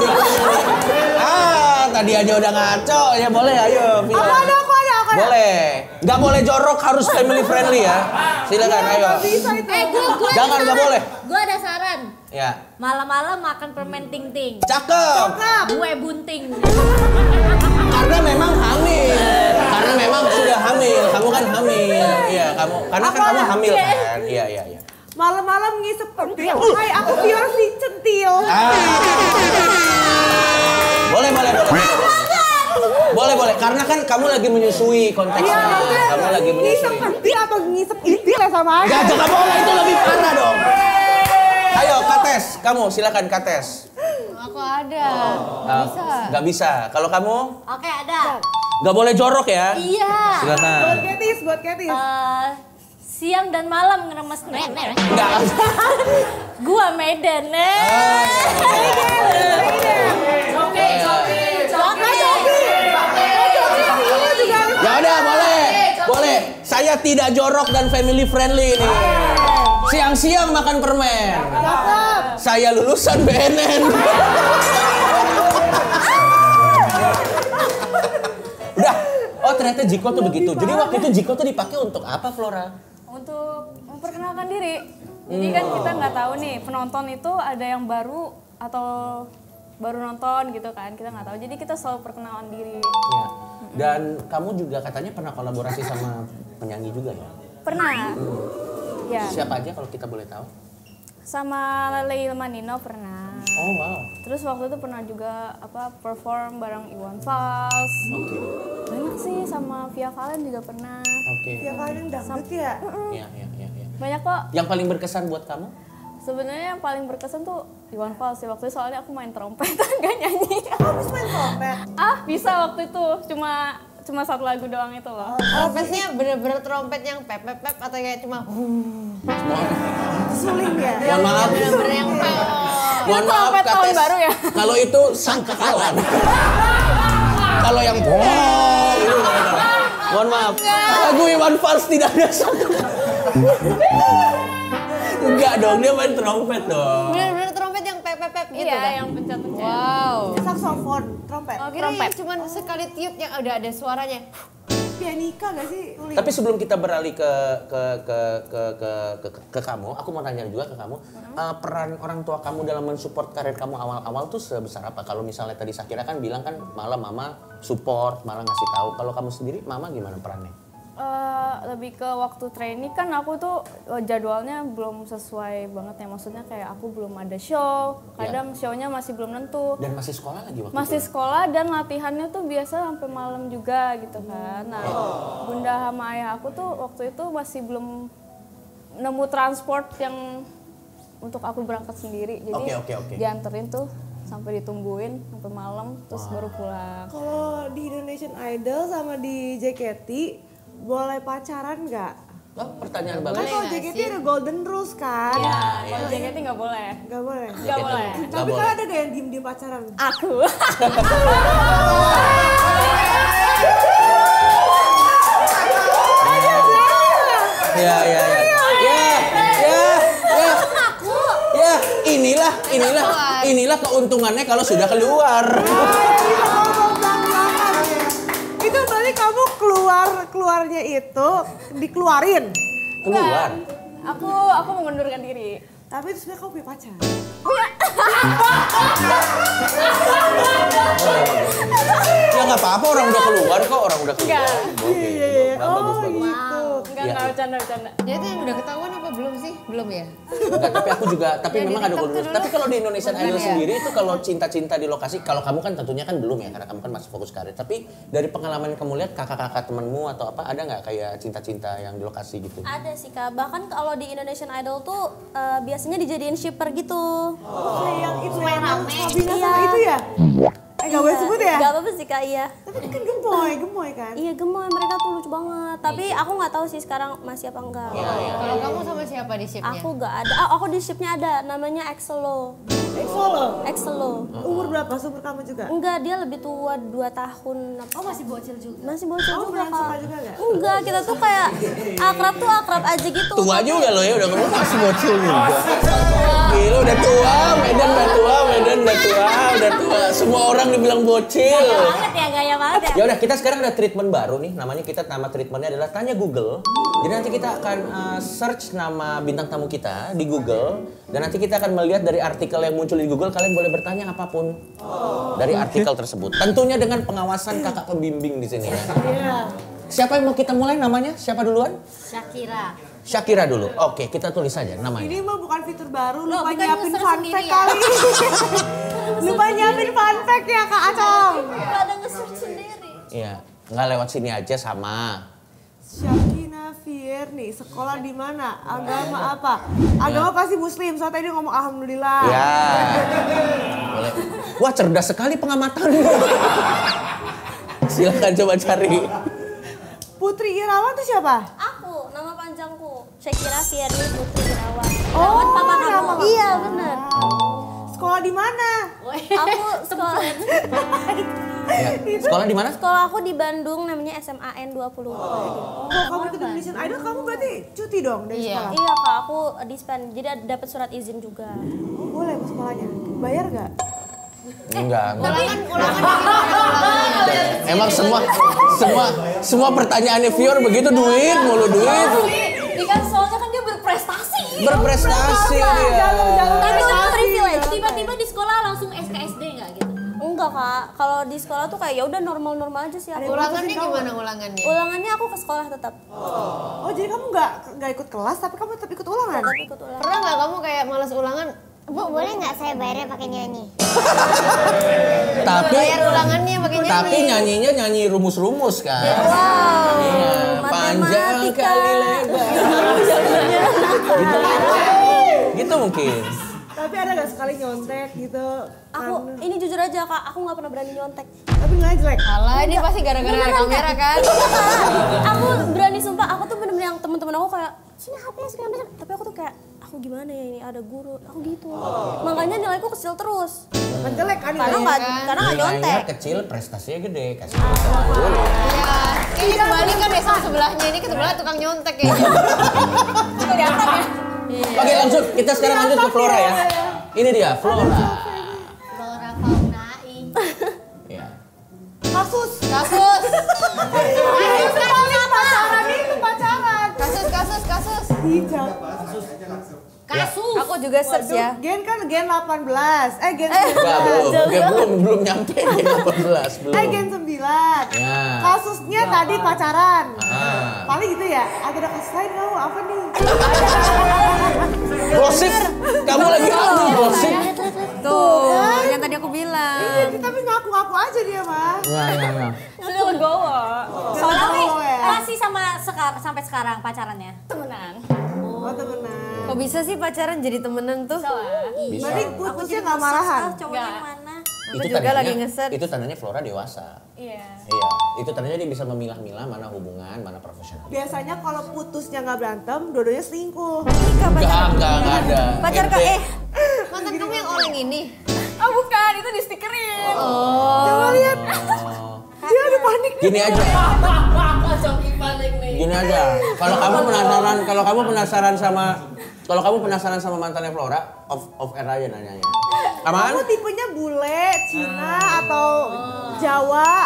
Tadi aja udah ngaco, ya boleh, ayo Fior. Aku ada. Boleh. Nggak boleh jorok, harus family friendly ya. Silakan, ayo. Gue Jangan, nggak boleh. Gue ada saran. Ya. Malam-malam makan permen ting-ting. Cakep. Gue bunting. Karena memang hamil. Karena memang sudah hamil. Kamu kan hamil. Iya, karena kan kamu hamil kan. Iya. Malam-malam ngisep pentil. Hai, aku Fior si centil. Boleh. Karena kan kamu lagi menyusui konteksnya. Kamu lagi menyusui. Ngisep pentil atau ngisep itil ya sama aja. Gak boleh, itu lebih parah dong. Ayo, Kates. Kamu silakan Kates. Aku ada. Gak bisa. Kalau kamu? Oke, ada. Gak boleh jorok ya? Iya. Silakan. Buat Ketis. Siang dan malam ngeremes nenek. Enggak. Gua Medan. Ya udah, boleh. Saya tidak jorok dan family friendly ini. Siang-siang makan permen. Saya lulusan BNN. Udah. Oh ternyata Jiko tuh begitu. Jadi waktu itu Jiko tuh dipakai untuk apa, Flora? Untuk memperkenalkan diri. Jadi kan kita nggak tahu nih penonton itu ada yang baru atau baru nonton gitu kan, kita nggak tahu. Jadi kita selalu perkenalan diri. Ya. Dan kamu juga katanya pernah kolaborasi sama penyanyi juga ya? Pernah. Ya. Siapa aja kalau kita boleh tahu? Sama Lele Ilmanino pernah. Oh wow. Terus waktu itu pernah juga perform bareng Iwan Fals. Oke. Banyak sih, sama Via Valen juga pernah. Oke. Via Valen dangdut ya? Iya. Banyak kok. Yang paling berkesan buat kamu? Sebenarnya yang paling berkesan tuh Iwan Fals sih, waktu itu soalnya aku main trompet, gak nyanyi. Habis main trompet? Bisa waktu itu, cuma satu lagu doang itu loh. Trompetnya bener-bener trompet yang pep atau kayak cuma suling ya. Mohon maaf. Bener-bener yang Mohon maaf tahun baru ya. Kalau itu sangkakalan. Kalau yang itu mohon maaf. Lagu Iwan Fals tidak ada Enggak dong, dia main trompet dong. Bener-bener trompet yang pep-pep gitu Iya, kan? yang pencet-pencet. Wow. Saksofon, trompet. Oh, kira yang cuman sekali tiup yang udah ada suaranya. Pianika gak sih? Tapi sebelum kita beralih ke kamu, aku mau tanya juga ke kamu, peran orang tua kamu dalam mensupport karir kamu awal-awal tuh sebesar apa? Kalau misalnya tadi Shakira kan bilang kan malah mama support, malah ngasih tahu. Kalau kamu sendiri, mama gimana perannya? Lebih ke waktu training kan aku tuh jadwalnya belum sesuai banget ya, maksudnya kayak aku belum ada show, kadang show-nya masih belum nentu. Dan masih sekolah lagi waktu masih itu? Sekolah dan latihannya tuh biasa sampai malam juga gitu kan. Nah, bunda sama ayah aku tuh waktu itu masih belum nemu transport yang untuk aku berangkat sendiri, jadi dianterin tuh sampai ditungguin sampai malam terus baru pulang. Kalau di Indonesian Idol sama di JKT boleh pacaran nggak? Oh, pertanyaan bagus. Kan kalau JKT ada golden rules kan? Iya, kalau JKT nggak boleh. Nggak boleh? Nggak boleh. Tapi kan ada gak yang diem-diem pacaran? Aku. Ya. Inilah keuntungannya kalau sudah keluar. Itu berarti kamu keluarnya itu dikeluarin. Keluar. Aku mengundurkan diri. Tapi itu sebenarnya kamu punya pacar. Ya nggak apa-apa, orang udah keluar kok, orang udah keluar. Bagus. Enggak bercanda. Ya itu yang udah ketahuan apa belum sih? Belum ya? Enggak, tapi memang ada golden rules. Tapi kalau di Indonesian Idol sendiri itu kalau cinta-cinta di lokasi, kalau kamu kan tentunya kan belum ya, karena kamu kan masih fokus karir. Tapi dari pengalaman yang kamu lihat kakak-kakak temanmu atau apa, ada nggak kayak cinta-cinta yang di lokasi gitu? Ada sih Kak, bahkan kalau di Indonesian Idol tuh biasanya dijadiin shipper gitu. Yang itu yang rame. Sabina sama itu ya? Gak boleh sebut ya? Gak apa-apa sih Kak, iya. Tapi kan gemoy kan? Iya gemoy, mereka tuh lucu banget. Tapi aku nggak tahu sih sekarang masih apa enggak. Kalau kamu sama siapa di shipnya? Aku nggak ada. Aku di shipnya ada, namanya Exelo. Exelo. Umur berapa? Umur kamu juga? Enggak, dia lebih tua 2 tahun. Oh masih bocil juga? Masih bocil juga Kak. Suka juga gak? Enggak, kita tuh kayak akrab aja gitu. Tua juga loh ya, udah kamu masih bocil juga. Gila udah tua, Medan udah tua. Semua orang dibilang bocil. Gaya banget ya. Ya udah, kita sekarang ada treatment baru nih, nama treatmentnya adalah Tanya Google. Jadi nanti kita akan search nama bintang tamu kita di Google, dan nanti kita akan melihat dari artikel yang muncul di Google, kalian boleh bertanya apapun dari artikel tersebut. Tentunya dengan pengawasan kakak pembimbing di sini ya. Siapa yang mau kita mulai namanya? Siapa duluan? Syakira dulu. Oke, kita tulis saja namanya. Ini mah bukan fitur baru, lupa nyiapin fun fact kali. Lupa nyiapin fun fact ya Kak Acong. Gak ada nge-search sendiri. Iya, nggak lewat sini aja sama. Syakina Fier nih, sekolah di mana? Agama apa? Agama pasti muslim, soalnya tadi ngomong alhamdulillah. Ya. Boleh. Wah, cerdas sekali pengamatanmu. Silakan coba cari. Putri Irawan tuh siapa? Aku, nama panjangku. Syakira Fierni Putri Irawan. Oh, papa kamu. nama Iya, benar. Sekolah di mana? Aku sekolah. Ya. Sekolah di mana? Sekolah aku di Bandung, namanya SMAN 20. Oh, kamu ikut Indonesian Idol, kamu berarti cuti dong dari sekolah? Iya Kak, aku dispen. Jadi dapat surat izin juga. Oh, boleh ke sekolahnya? Bayar nggak? Enggak. Ulangan. Emang semua pertanyaannya viewer begitu, duit mulu. Kan soalnya kan dia berprestasi. Berprestasi dia. Tapi itu privilege. Tiba-tiba di sekolah langsung SKSD nggak gitu? Enggak Kak, kalau di sekolah tuh kayak ya udah normal-normal aja sih aku. Ulangannya gimana ulangannya? Ulangannya aku ke sekolah tetap. Oh, jadi kamu nggak ikut kelas, tapi kamu tetap ikut ulangan? Tetap ikut ulangan. Pernah nggak kamu kayak malas ulangan? Bu, boleh nggak saya bayarnya pakai nyanyi? Bayar ulangannya pakai nyanyi. Tapi nyanyinya nyanyi rumus-rumus kan. Wow. Iya, panjang kali lebar. Gitu mungkin. Tapi ada gak sekali nyontek gitu? Ini jujur aja Kak, aku gak pernah berani nyontek. Tapi gak jelek? Alah, ini pasti gara-gara ada kamera kan? Aku berani sumpah, aku tuh bener-bener yang temen-temen aku kayak sini HP-nya segala macam. Tapi aku tuh kayak, aku gimana ya ini ada guru, aku gitu. Makanya nilaiku kecil terus. Kan jelek kan? Karena gak nyontek. Nilainya kecil, prestasinya gede. Kasih Ini kebalik kan besok sebelahnya, ini sebelah tukang nyontek kayaknya. Kelihatan ya? Oke, langsung kita sekarang lanjut ke Flora ya. Ini dia, Flora. Flora fauna ing. Ya. Kasus. Pacaran. Kasus. Hijab. Kasus. Aku juga search ya. Gen kan gen 18. Gen 9. Belum nyampe gen 18 belum. Gen 9. Ya. Kasusnya tadi pacaran. Paling gitu ya. Ada kasus lain kamu apa nih? Gosip. Kamu lagi gosip. Tuh, yang tadi aku bilang. Iya, tapi ngaku-ngaku aja dia mah. Enggak. Sudah legowo. Tapi masih sampai sekarang pacarannya? Temenan. Oh, temenan. Kok bisa sih pacaran jadi temenan tuh? Bisa. Berarti putusnya nggak marahan? Cowok yang mana? Aku juga lagi ngeset. Itu tandanya Flora dewasa. Iya. Iya, itu tandanya dia bisa memilah-milah mana hubungan, mana profesional. Biasanya kalau putusnya nggak berantem, dua-duanya selingkuh. Enggak ada. Pacar kak mantan kamu yang oleng ini? Oh bukan, itu di stikerin. Coba lihat. Dia udah panik. Gini aja. Gini aja. Kalau kamu penasaran sama mantannya Flora, off air aja nanyanya. Aman? Kamu tipenya bule, Cina atau Jawa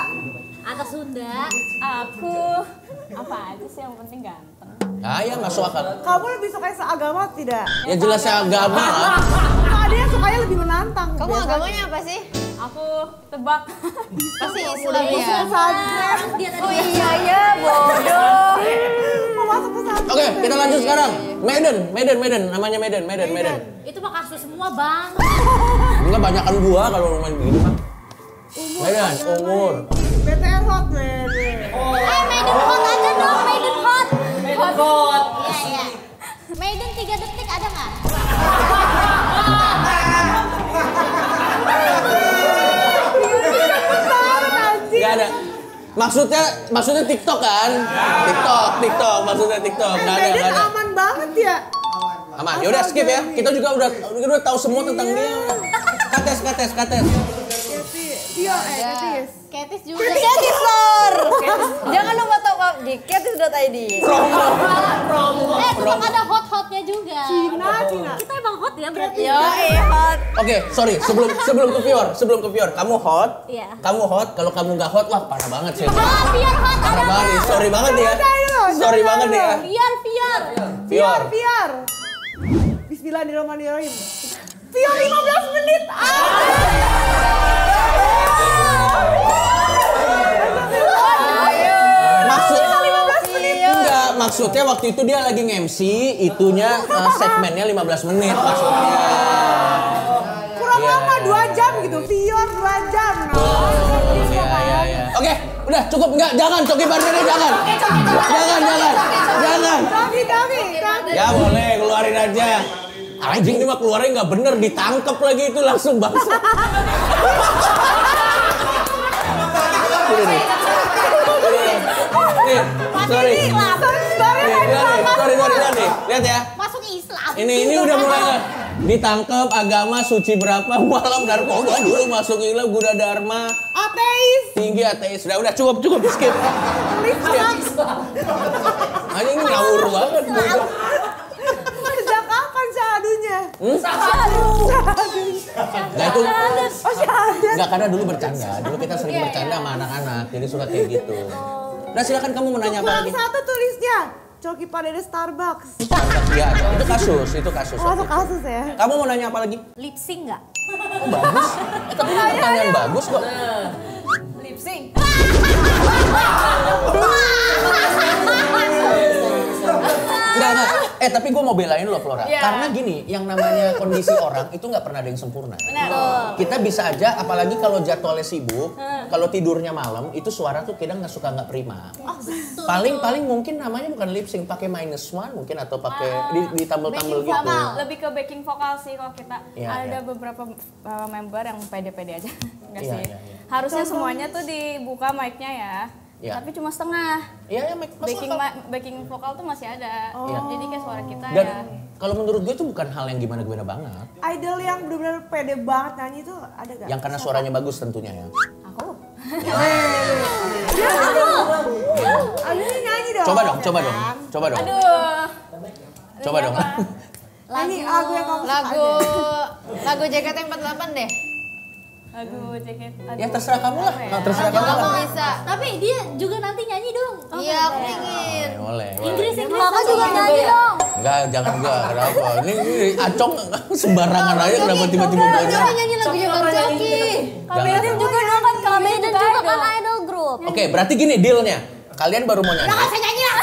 atau Sunda? Aku apa aja sih yang penting ganteng. Ah ya masuk akal. Kamu lebih suka seagama tidak? Ya jelas agama lah. Ada yang sukanya lebih menantang. Kamu agamanya apa sih? Aku tebak. Pasti Islam ya. Oh iya ya bodoh. Mau masuk pesantren. Oke, kita lanjut sekarang. Medan. Namanya Medan. Itu mah kasus semua bang. Enggak banyakan gua kalau main begini mah. Medan, umur. BTR hot Medan. Maiden hot aja dong, Maiden hot. Hot. Iya. Maiden 3 detik ada nggak? Gak ada. Maksudnya TikTok kan? TikTok. Maksudnya TikTok. Gak ada. Aman banget ya. Aman. Yaudah skip ya. Kita juga udah tahu semua tentang dia. Kates. Ketis juga. Ketis Lor. Jangan lupa top up di ketis.id. Promo. Tukang ada hot-hotnya juga. Cina. Kita emang hot ya berarti. hot. Oke, sorry. Sebelum ke Fior. Kamu hot. Iya. Kamu hot. Kalau kamu nggak hot, wah parah banget sih. Fior hot. Parah banget nih. Sorry banget ya. Fior. Fior. Bismillahirrahmanirrahim. Fior 15 menit. Maksudnya waktu itu dia lagi nge-MC, itunya segmennya 15 menit maksudnya. Kurang lama 2 jam gitu, Fior 2 jam. Iya. Oke, udah cukup enggak? Jangan, Coki Bardini jangan. Jangan. Coki. Ya boleh, keluarin aja. Anjing ini mah keluarnya nggak bener, ditangkep lagi itu langsung bangsa. Sorry. Lihat ya. Masuk Islam. Ini udah mulai ditangkap agama suci berapa malam narkoba dulu masuk Islam Buddha Dharma. Ateis. Tinggi ateis. Udah cukup skip. Aja ini ngawur banget. Sejak kapan syahadunya? Syahadu. Nah itu. Enggak karena dulu bercanda. Dulu kita sering bercanda sama anak-anak. Jadi suka kayak gitu. Nah silakan kamu mau nanya apa lagi? Satu tulisnya. Coki Pardede Starbucks. Iya, itu kasus. Oh, itu kasus ya. Kamu mau nanya apa lagi? Lip sync nggak? Oh, bagus. Tapi ini pertanyaan bagus kok. Lip sync. Enggak. Tapi gue mau belain lo Flora. Iya. Karena gini, yang namanya kondisi orang itu nggak pernah ada yang sempurna. Benar. Kita bisa aja, apalagi kalau jadwalnya sibuk, kalau tidurnya malam, itu suara tuh kadang nggak prima. Paling mungkin namanya bukan lip sync, pakai -1 mungkin atau pakai ditambel-tambel gitu. Lebih ke backing vokal sih kalau kita. Iya, Ada iya. beberapa member yang pede-pede aja. Enggak Iya, sih. iya, iya. Harusnya semuanya tuh dibuka mic-nya ya. Iya. Tapi cuma setengah. Iya, Backing vokal tuh masih ada. Iya. Jadi kayak suara kita Dan ya. kalau menurut gue itu bukan hal yang gimana-gimana banget. Idol yang benar-benar pede banget nyanyi itu ada gak? Yang karena suaranya bagus tentunya ya. Aku. Aduh ini nyanyi dong. Coba dong. Aduh. Coba dong. Ini lagu yang kamu suka aja. Lagu JKT48 deh. Lagu jaket. Ya terserah kamu lah. Ya? Terserah kamu lah. Bisa. Tapi dia juga nanti nyanyi dong. Iya, aku ingin. Boleh. Inggris Kakak juga nyanyi dong. Enggak, jangan enggak. Kenapa? Ini Acong sembarangan aja kenapa tiba-tiba Coki banyak. nyanyi lagunya Bang Coki. Kamera juga dong kan Kami dan juga kan idol group. Oke, berarti gini dealnya. Kalian baru mau nyanyi. Saya nyanyi lah.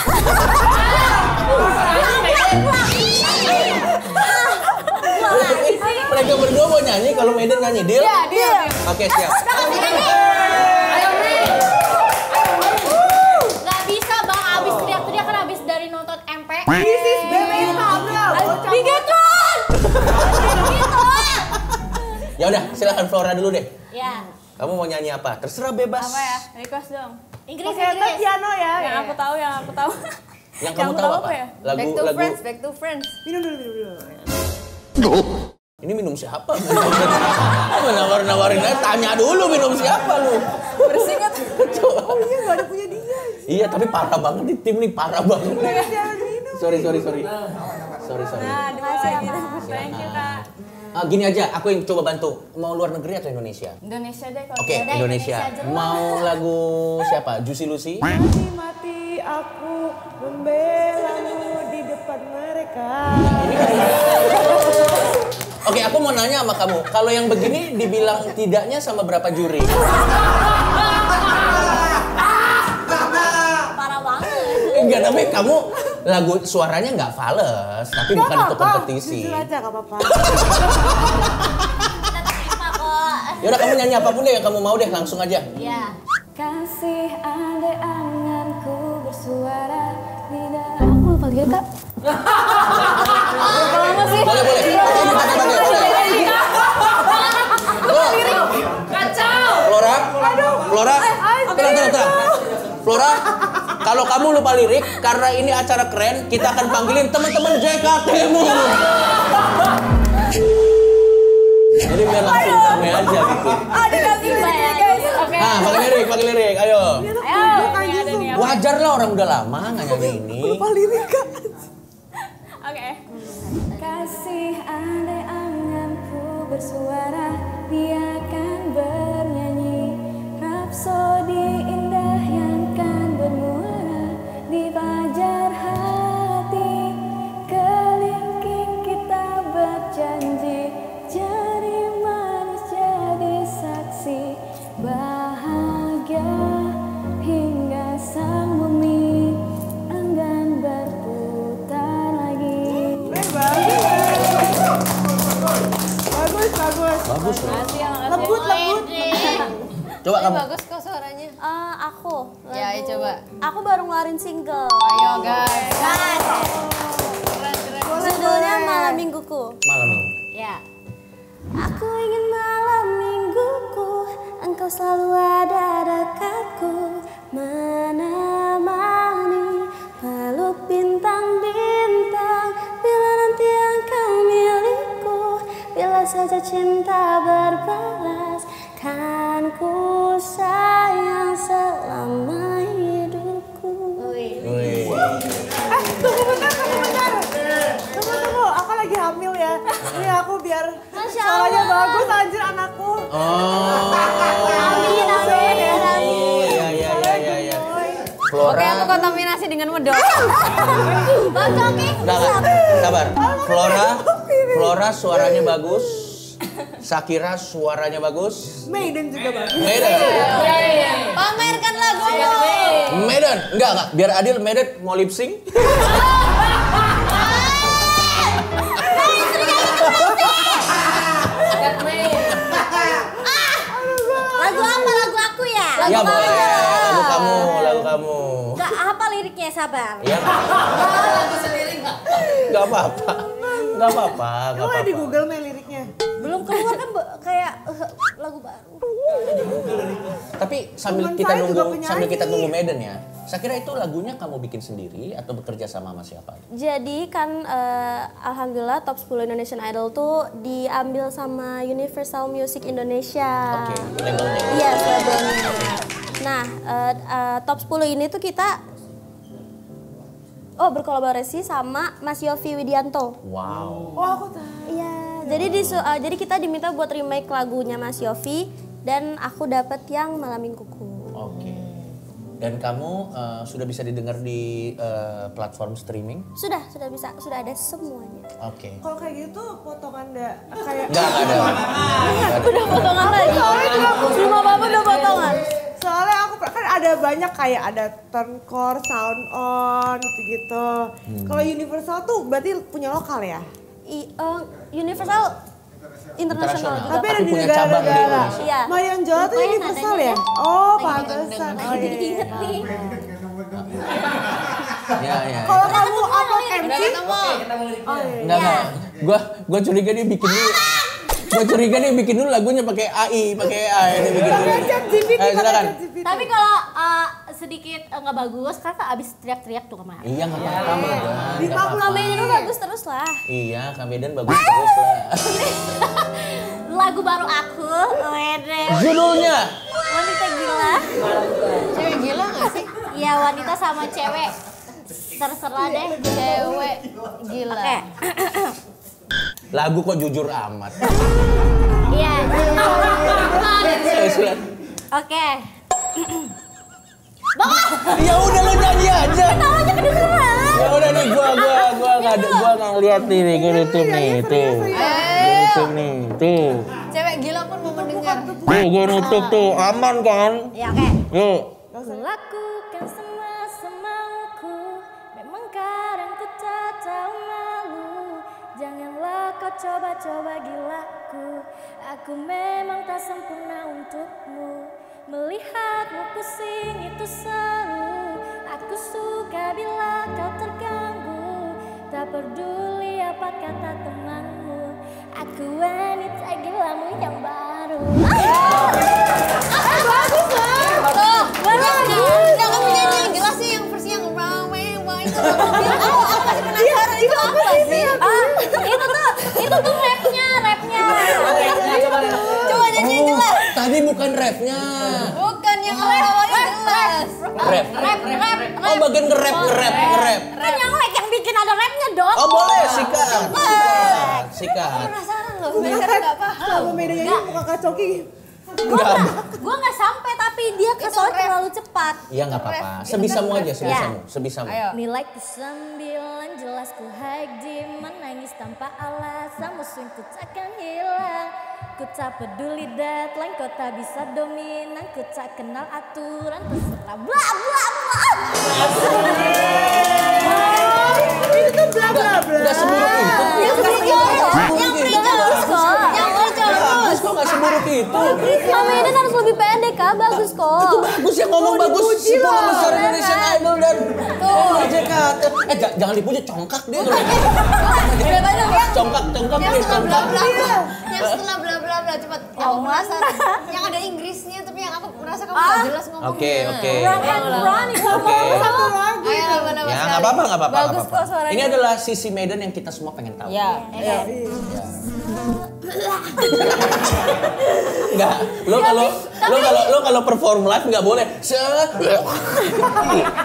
Mereka berdua mau nyanyi, kalau Medan nyanyi, deal? Iya, deal. Oke, siap. Gak bisa bang, abis teriak-teriak kan abis dari nonton MP. This is baby Pablo. Bigetron! Ya udah, silakan Flora dulu deh. Ya. Kamu mau nyanyi apa? Terserah bebas. Apa ya? Request dong. Inggris, Pakai piano ya. Yang aku tahu. Yang kamu tahu apa? ya? Back to friends. Minum dulu. Ini minum siapa? Nawar-nawarin aja, tanya dulu minum siapa lu. Bersih kan? Oh iya gak ada punya dia. Iya, tapi parah banget di tim nih, parah banget. Sorry. Nah, dua lagi. Thank you, Kak. Gini aja, aku yang coba bantu. Mau luar negeri atau Indonesia? Indonesia deh kalau. Oke, Indonesia. Mau lagu siapa? Juicy Lucy? Mati aku membelamu di depan mereka. Oke, aku mau nanya sama kamu. Kalau yang begini dibilang tidaknya sama berapa juri? Parah banget. Enggak, tapi kamu lagu suaranya nggak fales, tapi Gak bukan untuk apa-apa. kompetisi. Jujur aja gak apa-apa. Yaudah, kamu nyanyi apapun deh yang kamu mau deh, langsung aja. Ya. Kasih andai anganku bersuara di dalam. Aku lupa lihat Kak. Berapa lama sih? Boleh. Kacau. Flora, tenang. Flora, kalau kamu lupa lirik, karena ini acara keren, kita akan panggilin teman-teman JKT-mu. Jadi biar langsung rame aja gitu. Dikasih lirik guys. Oke. Pakai lirik, ayo. Ayo. Wajar lah, orang udah lama nggak nyanyi ini. Lupa lirik Kak. Oke. Kasih andai anganku bersuara, dia akan bernyanyi rapsodi indah yang kan bermuara di fajar hati. Kelingking kita berjanji jadi manis, jadi saksi bahagia hingga sang bumi enggan berputar lagi. Bagus. Makasih ya, makasih. Lembut. Coba kamu. Bagus kok suaranya. Aku. Ya, ayo coba. Aku baru ngeluarin single. Ayo guys. Judulnya Malam Mingguku. Malam ini. Ya. Aku ingin malam mingguku, engkau selalu ada dekatku, menemani peluk bintang-bintang. Bila nanti engkau milikku, bila saja cinta berbalas, kan ku sayang selama hidupku. Tunggu bentar. Tunggu, aku lagi hamil ya. Ini aku biar suaranya bagus anjir anakku. Amin. Iya. Flora. Oke, aku kontaminasi dengan medok. Bang Coki. Enggak, sabar. Flora suaranya bagus. Shakira suaranya bagus. Maiden juga bagus. Medan. Pamerkan lagumu. Medan. Enggak. Biar adil, Medan mau lip sync. Ya boleh, lagu kamu. Gak apa liriknya, sabar. Iya. Lagu sendiri nggak? Gak apa-apa. Coba di Google main liriknya. Belum keluar kan kayak lagu baru. Tapi sambil kita nunggu Medan ya. Saya kira itu lagunya kamu bikin sendiri atau bekerja sama siapa? Jadi kan alhamdulillah top 10 Indonesian Idol tuh diambil sama Universal Music Indonesia. Oke, labelnya. Iya, labelnya. Nah, top 10 ini tuh kita berkolaborasi sama Mas Yofi Widianto. Wow. Oh, aku tahu. Iya, jadi kita diminta buat remake lagunya Mas Yofi dan aku dapat yang Malam Mingguku. Oke. Dan kamu sudah bisa didengar di platform streaming? Sudah bisa, sudah ada semuanya. Oke. Kalau kayak gitu potongan kayak Enggak ada. Udah potongan lagi. Belum apa-apa udah potongan. Soalnya aku kan ada banyak kayak ada turncore, sound on gitu-gitu. Kalau Universal tuh berarti punya lokal ya? Universal internasional juga. Tapi ada di punya cabang di negara-negara. Iya. Marian Jola tuh Universal ya? Oh, pantesan. Jadi inget nih. Ya. Kalau kamu upload MC? Enggak. Gua curiga dia bikin dulu lagunya pakai AI ini bikin dulu. Silakan. Tapi kalau sedikit nggak bagus, kakak abis teriak-teriak tuh kemarin. Iya nggak apa-apa Medan. Di Kak Medan bagus terus lah. Iya, Kak Medan bagus terus lah. Lagu baru aku, Wede. Judulnya? Wanita Gila. Cewek gila nggak sih? Iya, wanita sama cewek. Terserah deh. Cewek gila. Oke. Lagu kok jujur amat. Iya. Oke. Bangun. Ya udah lo nyanyi aja. Ketawanya kedengeran. Ya udah nih gua nggak ngeliat nih YouTube nih tuh. YouTube nih tuh. Cewek gila pun mau mendengar. Nih gua nutup tuh, aman kan? Ya oke. Yuk. Lakukan semauku, memang kadang ku tak tahu malu. Janganlah kau coba-coba gilaku, aku memang tak sempurna untukmu. Melihatmu pusing itu seru, aku suka bila kau terganggu. Tak peduli apa kata temanmu, aku wanita gilamu yang baru. Bagus lah. Tuh, bagus. Yang kamu nyanyi yang jelas sih yang versi yang ramai itu. Aku masih penasaran itu apa sih? Itu tuh rapnya. Coba nyanyi jelas. Tadi bukan rapnya. Bukan yang awal-awalnya jelas. Rap. Oh bagian nge-rap. Kan yang yang bikin ada rapnya dong. Oh boleh, sikat. Penasaran loh. Beneran nggak paham. Sama bedanya ini kakak Coki. Gue nggak sampai tapi dia kesal terlalu cepat. Iya nggak apa-apa. Sebisamu aja, sebisamu. Nilai ku 9 jelas ku high di menangis tanpa alasan musuh ku takkan hilang. Ku tak peduli deadline, kau tak bisa dominan. Ku tak kenal aturan, terserah bla bla bla. Itu tuh bla bla bla. Nggak seburuk itu. Yang pre-chorus kok. Kok nggak seburuk itu? Kamu ini harus lebih pendek kak, bagus kok. Itu bagus yang ngomong bagus. 10 besar Indonesian Idol dan JKT. Jangan dipuji, congkak dia. Congkak Yang dia. setelah bla bla. Yang setelah bla bla bla cepat. Yang aku merasa yang ada Inggrisnya tapi yang aku merasa kamu nggak jelas ngomongnya. Oke. Run, Satu lagu. Ayo nama Ya sekali. nggak apa-apa. Bagus kok suaranya. Ini adalah sisi Medan yang kita semua pengen tahu. Ya. Enggak, lo kalau perform live nggak boleh.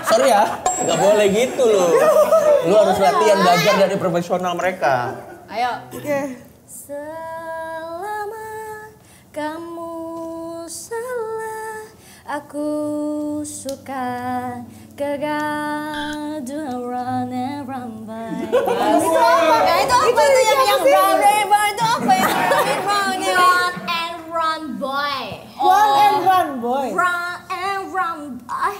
Sorry ya, nggak boleh gitu lo. Lo harus latihan belajar dari profesional mereka. Ayo. Selama kamu salah, aku suka kegaduhan run and run by. Itu apa? Itu apa itu yang brown itu apa yang brownnya? Run and run boy. Run and run boy. Run and run boy.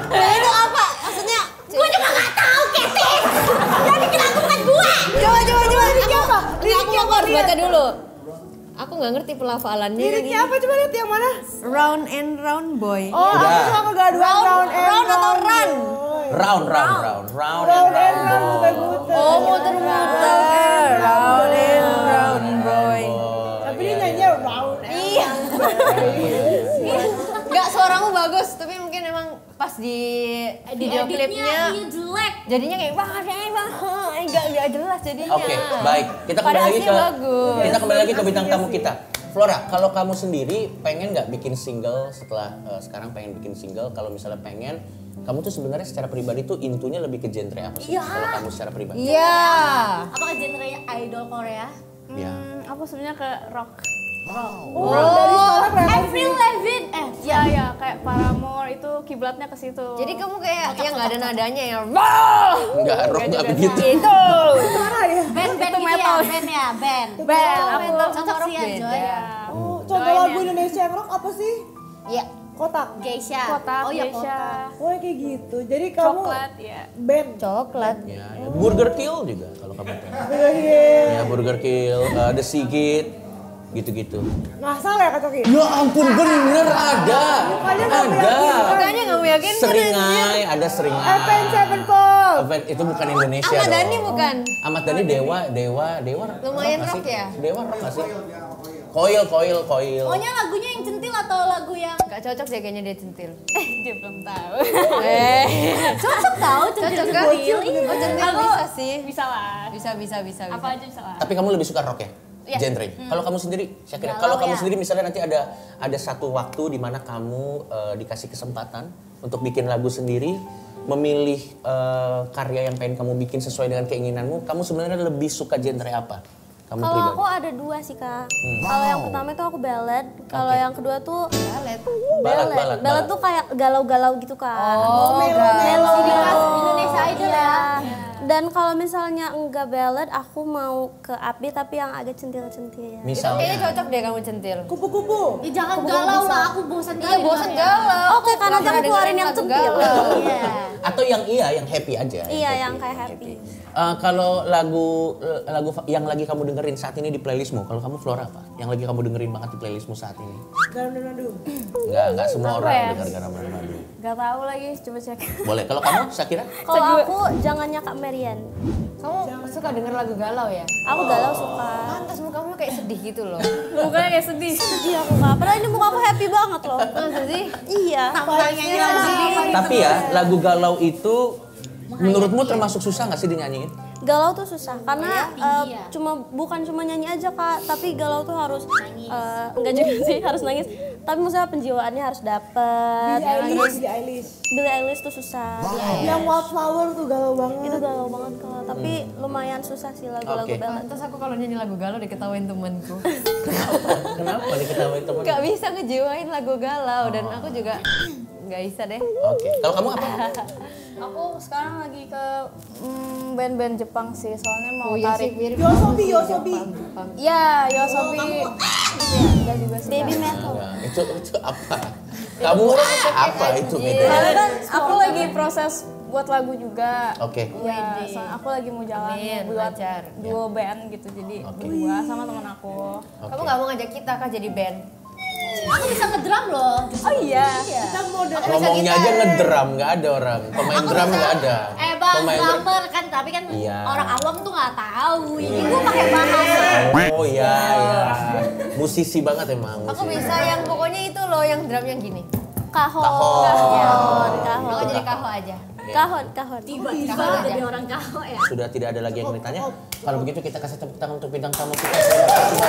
Itu apa? Maksudnya? Gue juga gak tahu, Ketis. Jadi kenapa bukan gue? Coba. Ini aku harus baca dulu. Aku nggak ngerti pelafalannya. Liriknya apa coba lihat yang mana? Round and round boy. Oh, aku suka kegaduhan round atau run? Round and round. Oh, muter-muter. Round and round boy. Tapi dia nyanyinya round. Iya. Enggak, suaramu bagus, tapi mungkin emang pas di video klipnya jelek. Jadinya kayak enggak jelas jadinya. Oke, baik. Kita kembali lagi ke bintang tamu kita. Flora, kalau kamu sendiri pengen nggak bikin single setelah sekarang pengen bikin single? Kalau misalnya pengen, kamu tuh sebenarnya secara pribadi tuh intunya lebih ke genre apa sih? Kalau kamu secara pribadi? Iya. Apakah genre idol Korea? Iya. Aku sebenarnya ke rock. Avril Lavigne. Ya kayak Paramore itu kiblatnya ke situ. Jadi kamu kayak yang nggak ada nadanya ya. Enggak, rock nggak begitu. Itu. Band itu metal. Band. Aku cocok sih ya, Joy. Contoh lagu Indonesia yang rock apa sih? Iya. Kotak. Geisha. Kotak, Oh ya Geisha. kotak. Oh kayak gitu. Jadi kamu Coklat ya. band. Coklat. Ya. Burger Kill juga kalau kamu pengen. Iya. Ya, Burger Kill, The Sigit, gitu-gitu. Ngasal ya Kak Coki? Ya ampun, bener ada. Makanya nggak meyakinkan. Seringai, ada Seringai. Avenged Sevenfold. Avenged itu bukan Indonesia Ahmad dong. Dhani bukan? Ahmad Dhani Dewa. Lumayan rock rock ya? Dewa rock nggak sih? Coil. Pokoknya lagunya yang centil atau lagu yang Gak cocok deh kayaknya dia centil. Dia belum tahu. cocok tau centil Cocok kan? bocil. Oh, centil bisa sih. Bisa lah. Bisa. Apa aja bisa lah. Tapi kamu lebih suka rock ya? Iya. Genre. Kalau kamu sendiri, saya kira Galau kalau kamu ya. sendiri misalnya nanti ada satu waktu di mana kamu dikasih kesempatan untuk bikin lagu sendiri, memilih karya yang pengen kamu bikin sesuai dengan keinginanmu, kamu sebenarnya lebih suka genre apa? Kamu Kalau pribadi? aku ada dua sih Kak. Kalau yang pertama itu aku ballad, kalau yang kedua tuh Ballad. Ballad tuh kayak galau-galau gitu kan. Oh, Melo. Indonesia Idol ya. Dan kalau misalnya enggak ballad, aku mau ke upbeat tapi yang agak centil-centil. Misalnya. Kayaknya cocok deh kamu centil. Kupu-kupu. Jangan galau lah, aku bosan Iya, bosan galau. Oke, karena kamu keluarin yang centil. Atau yang yang happy aja. Iya, yang kayak happy. Kalau lagu yang lagi kamu dengerin saat ini di playlistmu, kalau kamu Flora apa? Yang lagi kamu dengerin banget di playlistmu saat ini? Garam dan madu. Enggak semua Apa orang ya? dengar garam dan madu. Gak tahu lagi, coba cek. Boleh, kalau kamu Shakira? Kalau aku jangannya Kak Marian. Kamu suka denger lagu galau ya? Aku galau suka. Pantas mukamu kayak sedih gitu loh. Mukanya kayak sedih. Sedih aku Kak. Padahal ini muka aku happy banget loh. Masa sih? Iya. Tapi ya, lagu galau itu menurutmu termasuk susah nggak sih dinyanyiin? Galau tuh susah karena bukan cuma nyanyi aja Kak, tapi galau tuh harus enggak juga sih harus nangis. Tapi maksudnya penjiwaannya harus dapet. Billie Eilish tuh susah. Yang Wildflower tuh galau banget. Itu galau banget Kak, tapi lumayan susah sih lagu-lagu ballad. Terus aku kalau nyanyi lagu galau diketawain temanku. Kenapa diketawain teman? Gak bisa ngejiwain lagu galau dan aku juga nggak bisa deh. Oke, kalau kamu apa? Aku sekarang lagi ke band-band Jepang sih, soalnya mau tarik. Yosobi. Iya, Yosobi. Enggak juga sih. Baby metal. Itu apa? Kamu apa itu beda? Karena kan aku lagi proses buat lagu juga. Oke. Ya, soalnya aku lagi mau jalan buat duo band gitu, jadi berdua sama teman aku. Kamu nggak mau ngajak kita Kak jadi band? Aku bisa ngedrum loh. Oh iya. Kita mau Ngomongnya aja ngedrum, nggak ada orang. Pemain drum nggak ada. Bang, drummer kan, tapi kan Iya. orang awam tuh nggak tahu. Jadi gue pakai bahasa. Oh iya. Musisi banget emang. Aku bisa yang pokoknya itu loh yang drum yang gini. Kahon. Aku jadi kaho aja. Kahon. Tiba-tiba jadi orang kaho ya. Sudah tidak ada lagi yang ditanya. Kalau begitu kita kasih tepuk tangan untuk bintang tamu kita. Terima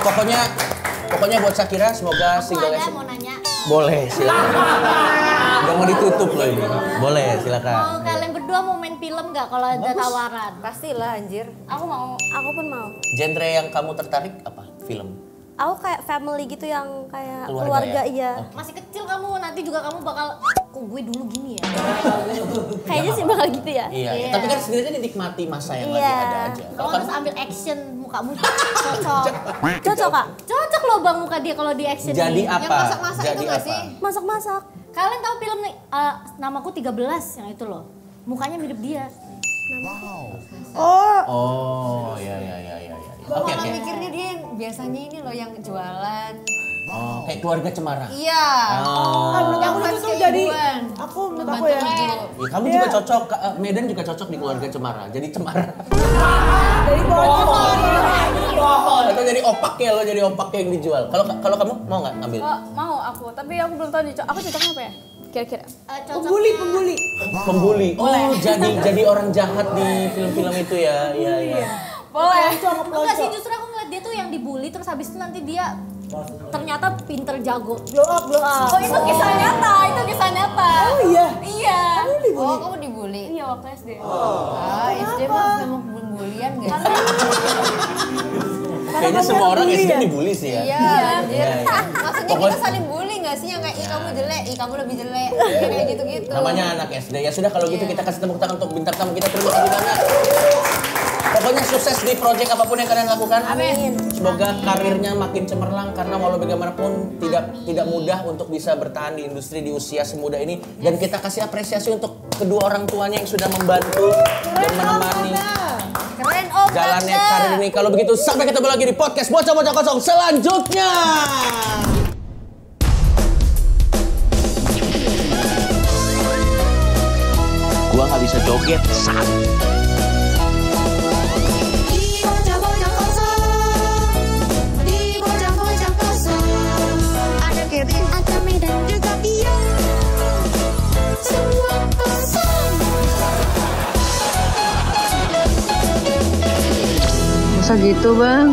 kasih banyak. Pokoknya buat Shakira semoga single-nya Mau nanya. boleh silakan. Udah mau ditutup loh ini. Boleh silakan. Mau kalian berdua mau main film nggak kalau ada tawaran? Pastilah anjir. Aku mau. Aku pun mau. Genre yang kamu tertarik apa? Film? Aku kayak family gitu yang kayak Keluarga keluarga ya? iya. Masih kecil kamu, nanti juga kamu bakal, kok gue dulu gini ya? Kayaknya sih bakal gitu ya. Iya. Tapi kan sebenarnya dinikmati masa yang lagi ada aja. Kamu harus ambil action, mukamu cocok. Cocok Kak? Cocok loh bang muka dia kalau di action. Jadi nih. apa? Yang masak-masak Jadi itu nggak apa? sih? Masak-masak. Kalian tahu film nih, namaku 13 yang itu loh. Mukanya mirip dia. Oh, ya. Oke. Malah mikirnya dia yang biasanya ini loh yang jualan. Oh, kayak keluarga Cemara. Iya. Yang pas cocok jadi keibuan. aku menurut aku ya. Kamu juga cocok, Medan juga cocok di keluarga Cemara. Jadi Cemara. Dari pohon. Atau jadi opak ya, lo jadi opak yang dijual. Kalau kamu mau nggak ngambil? Mau aku, tapi aku belum tahu aku cocoknya apa ya? Kira-kira. Pembuli. Oh, jadi orang jahat di film-film itu ya. Iya. Boleh. Enggak sih, justru aku ngeliat dia tuh yang dibully terus habis itu nanti dia ternyata pinter jago. Blow up. Oh itu kisah nyata, Oh iya? Iya. Oh, kamu dibully? Iya waktu SD. SD mah memang bulian gak sih? Kayaknya semua orang SD dibully sih ya. Iya. Maksudnya kita saling bully gak sih? Yang kayak, ih kamu jelek, ih kamu lebih jelek. Kayak gitu-gitu. Namanya anak SD. Ya sudah kalau gitu kita kasih tepuk tangan untuk bintang tamu kita. Terima kasih banyak. Pokoknya sukses di proyek apapun yang kalian lakukan. Amin. Semoga karirnya makin cemerlang karena walau bagaimanapun tidak mudah untuk bisa bertahan di industri di usia semuda ini. Dan kita kasih apresiasi untuk kedua orang tuanya yang sudah membantu dan menemani Keren Om jalannya karir ini. Kalau begitu sampai ketemu lagi di podcast Bocah-Bocah Kosong selanjutnya. Gua nggak bisa joget, Masa gitu bang?